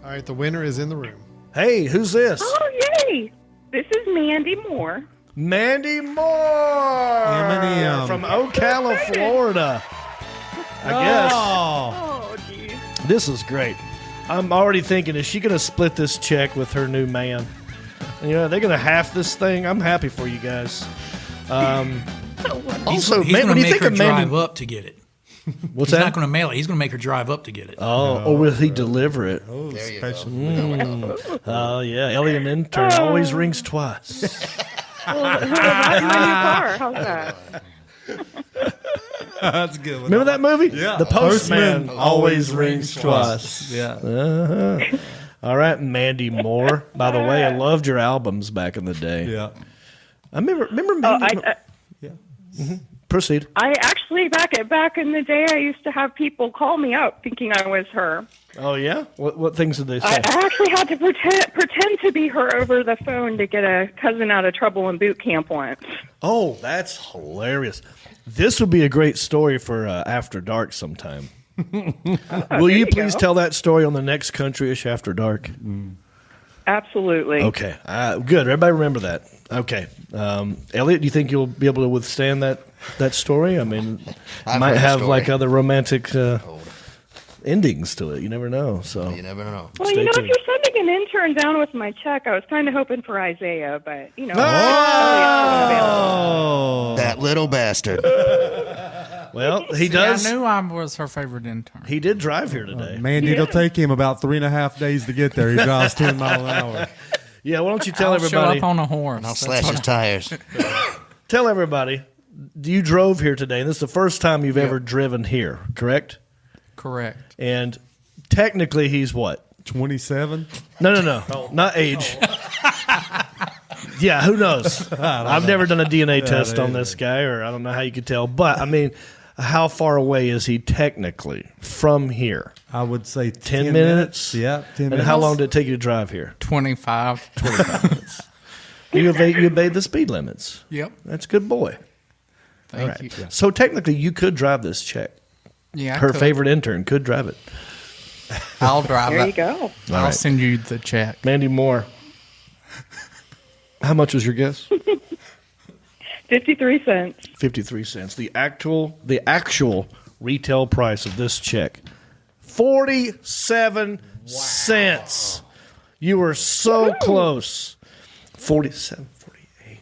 All right, the winner is in the room. Hey, who's this? Oh, yay! This is Mandy Moore. Mandy Moore M&M. from Ocala, Florida. I guess. Oh, geez. This is great. I'm already thinking, is she going to split this check with her new man? You know, they're going to half this thing. I'm happy for you guys. Also, he's man, going when to you make think her of drive Mandy, up to get it. What's He's that? not going to mail it. He's going to make her drive up to get it. or will he deliver it? Oh, There you special. Oh, yeah. Elliot Intern always rings twice. Well, who arrived in my new car? How's that? That's a good. Remember that movie? Yeah. The Postman always rings twice. Yeah. Uh-huh. All right, Mandy Moore. By the way, I loved your albums back in the day. Yeah. I remember Mandy. Proceed. I actually back in the day, I used to have people call me up thinking I was her. Oh yeah. What things did they say? I actually had to pretend to be her over the phone to get a cousin out of trouble in boot camp once. Oh, that's hilarious. This would be a great story for After Dark sometime. Will you please tell that story on the next Country-ish After Dark? Absolutely. Okay. Good. Everybody remember that. Okay. Elliot, do you think you'll be able to withstand that story? I mean, I've might heard the have story. like other romantic endings to it. You never know. So You never know. Well, Stay if tuned. you're sending an intern down with my check, I was kind of hoping for Isaiah, but, you know. Oh! That little bastard. Well, he does. I knew I was her favorite intern. He did drive here today. Mandy, it'll take him about 3.5 days to get there. He drives 10 miles an hour. Yeah, why don't you tell I'll everybody? show up on a horse. And I'll That's slash what his tires. Tell everybody, you drove here today, and this is the first time you've ever driven here, correct? Correct. And technically, he's what? 27? No. Not age. Yeah, who knows? I've never done a DNA test on this guy, or I don't know how you could tell. But, I mean, how far away is he technically from here? I would say 10 minutes? Yeah, 10 And minutes. how long did it take you to drive here? 25. 25 minutes. You obeyed the speed limits. Yep. That's a good boy. Thank All right. you. So technically, you could drive this check. Yeah, I Her could. favorite intern could drive it. I'll drive There it. you go. I'll right. send you the check. Mandy Moore. How much was your guess? 53 cents. 53 cents. The actual retail price of this check, 47 cents. You were so close. 47, 48.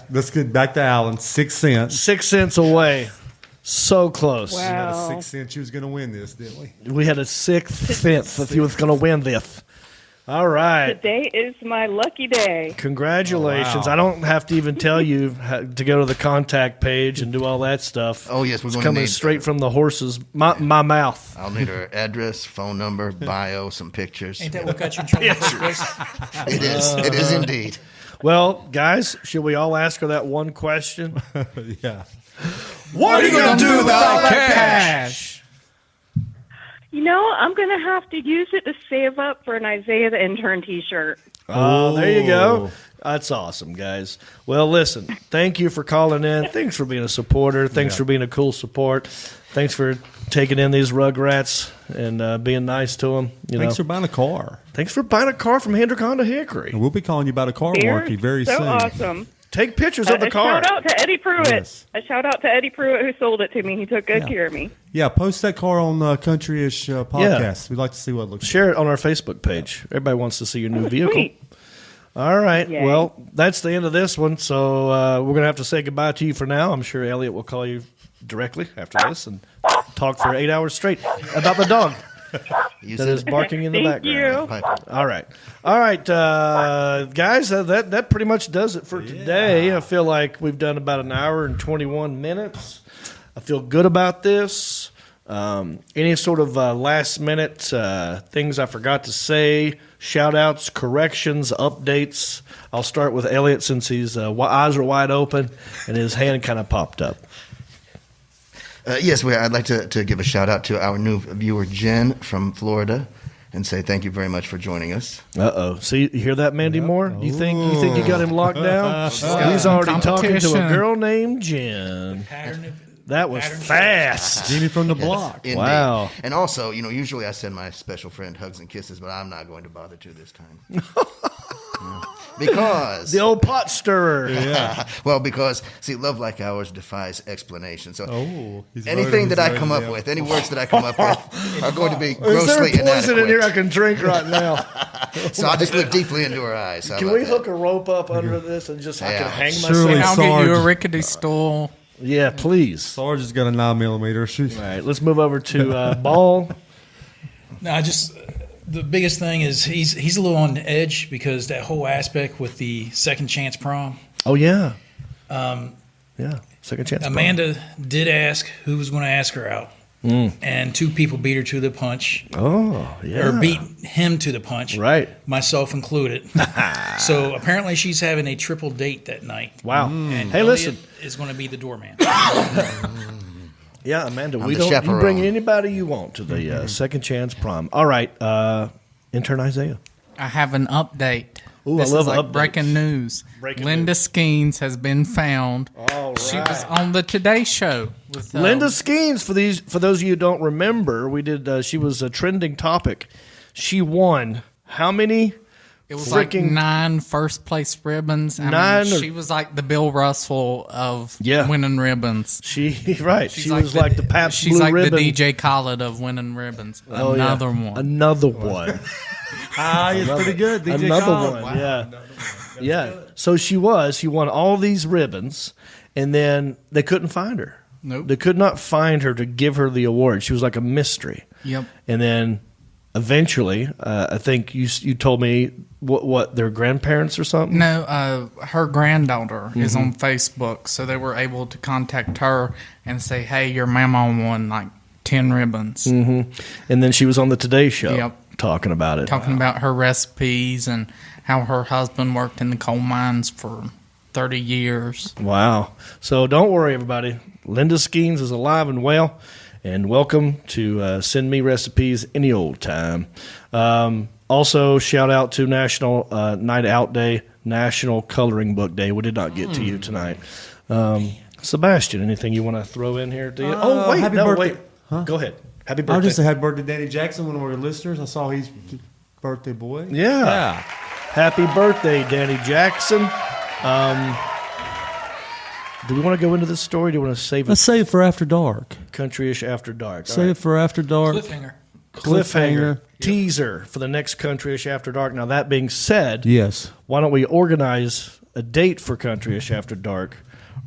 Let's get back to Alan. 6 cents. 6 cents away. So close. We had a Wow. 6 cents you was going to win this, didn't we? We had a sixth cent if you was going to win this. All right. Today is my lucky day. Congratulations. Oh, wow. I don't have to even tell you to go to the contact page and do all that stuff. Oh, yes, we're It's going to coming need straight from the horse's my mouth. I'll need her address, phone number, bio, some pictures. Ain't that what got you in trouble? It is. It is indeed. Well, guys, should we all ask her that one question? Yeah. What are you going to do about that cash? You know, I'm going to have to use it to save up for an Isaiah the Intern t-shirt. Oh, there you go. That's awesome, guys. Well, listen, thank you for calling in. Thanks for being a supporter. Thanks for being a cool support. Thanks for taking in these rugrats and being nice to them. Thanks for buying a car. Thanks for buying a car from Hendrick Honda Hickory. And we'll be calling you about a car warranty very so soon. Awesome. Take pictures of the car. Shout out to Eddie Pruitt. Yes. A shout out to Eddie Pruitt who sold it to me. He took good care of me. Yeah, post that car on Country-ish podcast. We'd like to see what it looks like. Share it on our Facebook page. Everybody wants to see your new vehicle. Sweet. All right. Yay. Well, that's the end of this one. So we're going to have to say goodbye to you for now. I'm sure Elliot will call you directly after this and talk for 8 hours straight about the dog that is barking in the background. Thank you. All right. All right, guys, that pretty much does it for today. I feel like we've done about an hour and 21 minutes. I feel good about this. Any sort of last-minute things I forgot to say, shout-outs, corrections, updates? I'll start with Elliot since his eyes are wide open and his hand kind of popped up. Yes, I'd like to give a shout-out to our new viewer, Jen from Florida, and say thank you very much for joining us. Uh-oh. See, you hear that, Mandy Moore? You think you got him locked down? He's already talking to a girl named Jen. That was fast. Jimmy from the block. Indeed. Wow. And also, usually I send my special friend hugs and kisses, but I'm not going to bother to this time. Because the old pot stirrer. Yeah. Well, because Love Like Ours defies explanation. So he's anything that I come up with, any words that I come up with, are going to be grossly Is there poison inadequate. in here I can drink right now? So I'll just look deeply into her eyes. How Can about we that? hook a rope up under this and just I can hang Surely myself? I'll get you a Sarge. rickety stool. Yeah, please. Sarge has got a 9mm. All right, let's move over to Ball. No, the biggest thing is he's a little on the edge because that whole aspect with the second chance prom. Oh yeah, yeah, second chance. Amanda did ask who was going to ask her out, and two people beat her to the punch. Oh yeah, or beat him to the punch. Right, myself included. So apparently she's having a triple date that night. Wow. And Hey, Elliot listen. is going to be the doorman. Yeah, Amanda, I'm we the don't. You chaperone. bring anybody you want to the second chance prom. All right, intern Isaiah. I have an update. Ooh, This I love is like updates. breaking news. Linda Skeens has been found. All She right. was on the Today Show with Linda Skeens, for those of you who don't remember, we did. She was a trending topic. She won how many? It was like 9 first place ribbons. I mean, she was like the Bill Russell of winning ribbons. She right. She's She was like the Pabst She's Blue like Ribbon. the DJ Khaled of winning ribbons. Oh, yeah. Another one. Another one. It's pretty good. DJ Another Khaled. one. Yeah. Yeah. So she won all these ribbons, and then they couldn't find her. Nope. They could not find her to give her the award. She was like a mystery. Yep. And then eventually, I think you told me what their grandparents or something. No, her granddaughter is Mhm. on Facebook, so they were able to contact her and say, "Hey, your mama won like 10 ribbons." Mm-hmm. And then she was on the Today Show Yep. talking about it. Talking about her recipes and how her husband worked in the coal mines for 30 years. Wow. So don't worry, everybody. Linda Skeens is alive and well, and welcome to Send Me Recipes any old time. Also, shout out to National Night Out Day, National Coloring Book Day. We did not get to you tonight. Sebastian, anything you want to throw in here? Oh, wait. happy No, birthday. wait. Huh? Go ahead. Happy birthday. I'll just say happy birthday, Danny Jackson, one of our listeners. I saw he's birthday boy. Yeah. Happy birthday, Danny Jackson. Do we want to go into this story? Do you want to save it? Let's save it for after dark. Country-ish after dark. All Save right. it for after dark. Cliffhanger. Teaser for the next Country-ish after dark. Now, that being said, Yes. why don't we organize a date for Country-ish after dark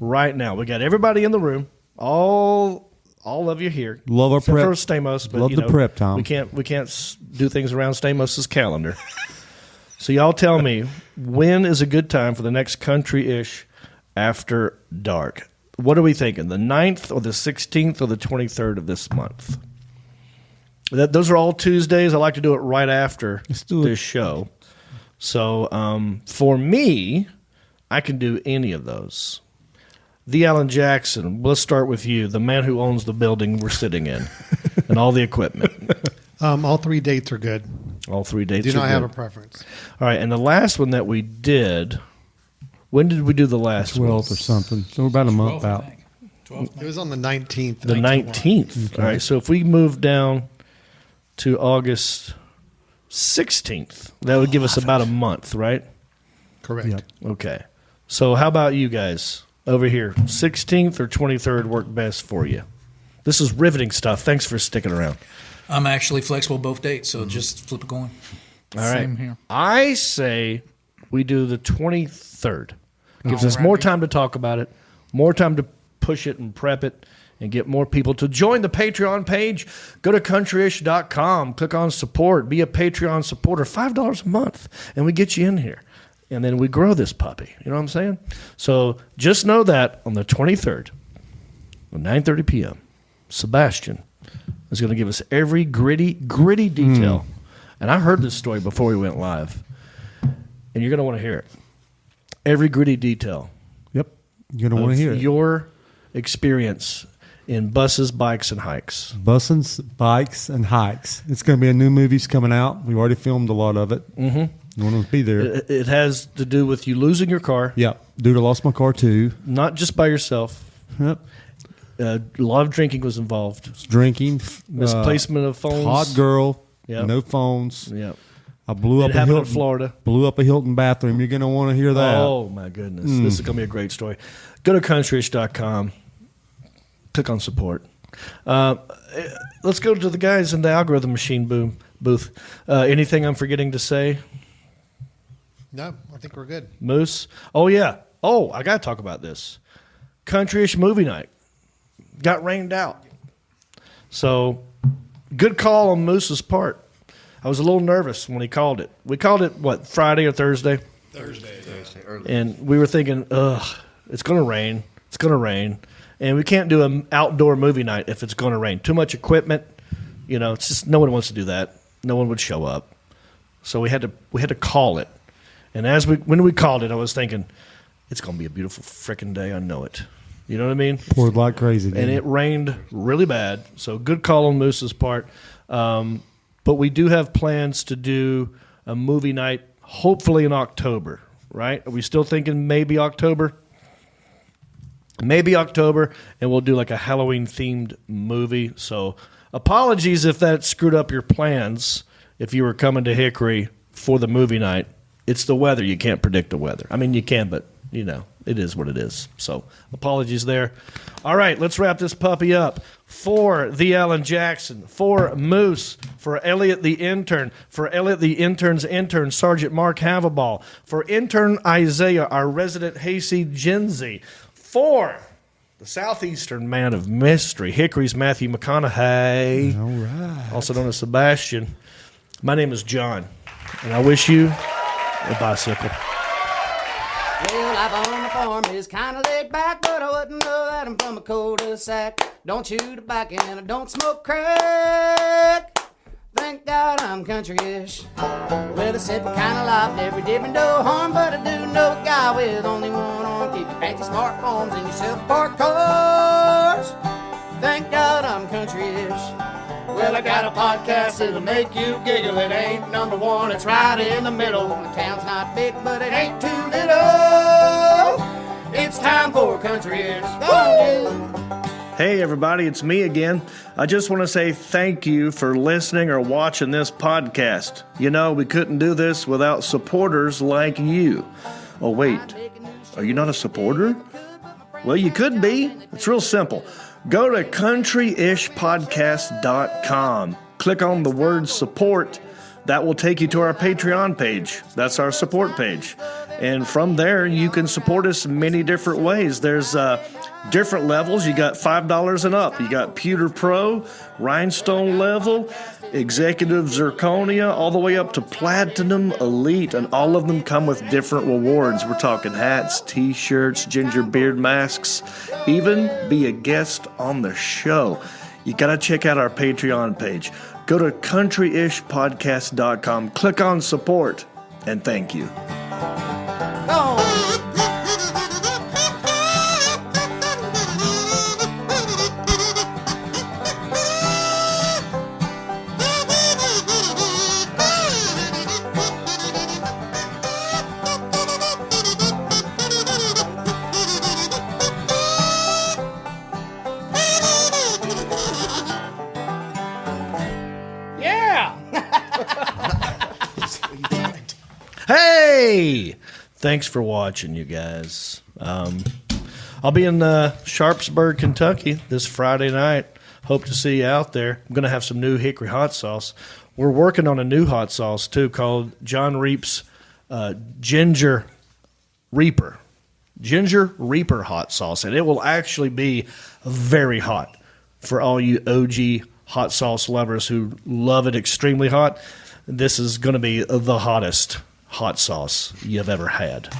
right now? We got everybody in the room. All of you here. Love our except prep. for Stamos, but Love you the know, prep, Tom. We can't do things around Stamos's calendar. So y'all tell me, when is a good time for the next Country-ish after dark? What are we thinking? The 9th or the 16th or the 23rd of this month? Those are all Tuesdays. I like to do it right after this show. So for me, I can do any of those. The Alan Jackson, let's start with you, the man who owns the building we're sitting in and all the equipment. All 3 dates are good. All 3 dates Do are not have good. a preference. All right, and the last one that we did When did we do the last 12th or something. So we're about a month out. It was on the 19th. The 19th. Okay. All right. So if we move down to August 16th, that would give us about a month, right? Correct. Yep. Okay. So how about you guys over here? 16th or 23rd work best for you? This is riveting stuff. Thanks for sticking around. I'm actually flexible both dates, so just flip a coin. All right. Same here. I say we do the 23rd. Gives us more time to talk about it, more time to push it and prep it, and get more people to join the Patreon page. Go to countryish.com, click on support, be a Patreon supporter, $5 a month, and we get you in here. And then we grow this puppy. You know what I'm saying? So just know that on the 23rd, at 9:30 p.m., Sebastian is going to give us every gritty detail. And I heard this story before we went live, and you're going to want to hear it. Every gritty detail. Yep. You're going to want to hear it. Your experience in buses, bikes, and hikes. Buses, bikes, and hikes. It's going to be a new movie's coming out. We've already filmed a lot of it. Mm-hmm. You want to be there. It has to do with you losing your car. Yep. Dude, I lost my car too. Not just by yourself. Yep. A lot of drinking was involved. Drinking. Misplacement of phones. Hot girl. Yep. No phones. Yep. I blew up a happened in Hilton, Florida. Blew up a Hilton bathroom. You're going to want to hear that. Oh, my goodness. This is going to be a great story. Go to countryish.com. Click on support. Let's go to the guys in the algorithm machine booth. Anything I'm forgetting to say? No, I think we're good. Moose? Oh, yeah. Oh, I got to talk about this. Countryish movie night. Got rained out. So, good call on Moose's part. I was a little nervous when he called it. We called it, what, Friday or Thursday? Thursday early. And we were thinking, it's going to rain. It's going to rain. And we can't do an outdoor movie night if it's going to rain. Too much equipment. You know, it's just no one wants to do that. No one would show up. So we had to call it. And when we called it, I was thinking, it's going to be a beautiful frickin' day. I know it. You know what I mean? Poured like crazy. And it rained really bad. So good call on Moose's part. But we do have plans to do a movie night, hopefully in October, right? Are we still thinking maybe October? Maybe October, and we'll do like a Halloween-themed movie. So apologies if that screwed up your plans if you were coming to Hickory for the movie night. It's the weather. You can't predict the weather. I mean, you can, but, you know, it is what it is. So apologies there. All right, let's wrap this puppy up. For the Alan Jackson, for Moose, for Elliot the intern, for Elliot the intern's intern, Sergeant Mark Havaball, for intern Isaiah, our resident hayseed Genzi, for the southeastern man of mystery, Hickory's Matthew McConaughey, all right, also known as Sebastian. My name is John, and I wish you a bicycle. Well, life on the farm is kind of laid back, but I wouldn't know that I'm from a cul-de-sac. Don't chew tobacco and I don't smoke crack. Thank God I'm country-ish. Well, a simple kind of life, never did me no harm, but I do know a guy with only one arm. Keep your fancy smartphones and your self-parked cars. Thank God I'm country-ish. Well, I got a podcast that'll make you giggle. It ain't number one, it's right in the middle. The town's not big, but it ain't too little. It's time for country-ish. Go on, dude. Hey everybody, it's me again. I just want to say thank you for listening or watching this podcast. You know, we couldn't do this without supporters like you. Oh wait, are you not a supporter? Well, you could be. It's real simple. Go to countryishpodcast.com. Click on the word support. That will take you to our Patreon page. That's our support page. And from there, you can support us many different ways. There's different levels. You got $5 and up. You got Pewter Pro, Rhinestone level, Executive Zirconia, all the way up to Platinum Elite. And all of them come with different rewards. We're talking hats, t-shirts, ginger beard masks, even be a guest on the show. You got to check out our Patreon page. Go to countryishpodcast.com, click on support, and thank you. Thanks for watching, you guys. I'll be in Sharpsburg, Kentucky this Friday night. Hope to see you out there. I'm going to have some new hickory hot sauce. We're working on a new hot sauce, too, called Jon Reep's Ginger Reaper. Ginger Reaper hot sauce. And it will actually be very hot for all you OG hot sauce lovers who love it extremely hot. This is going to be the hottest hot sauce you've ever had.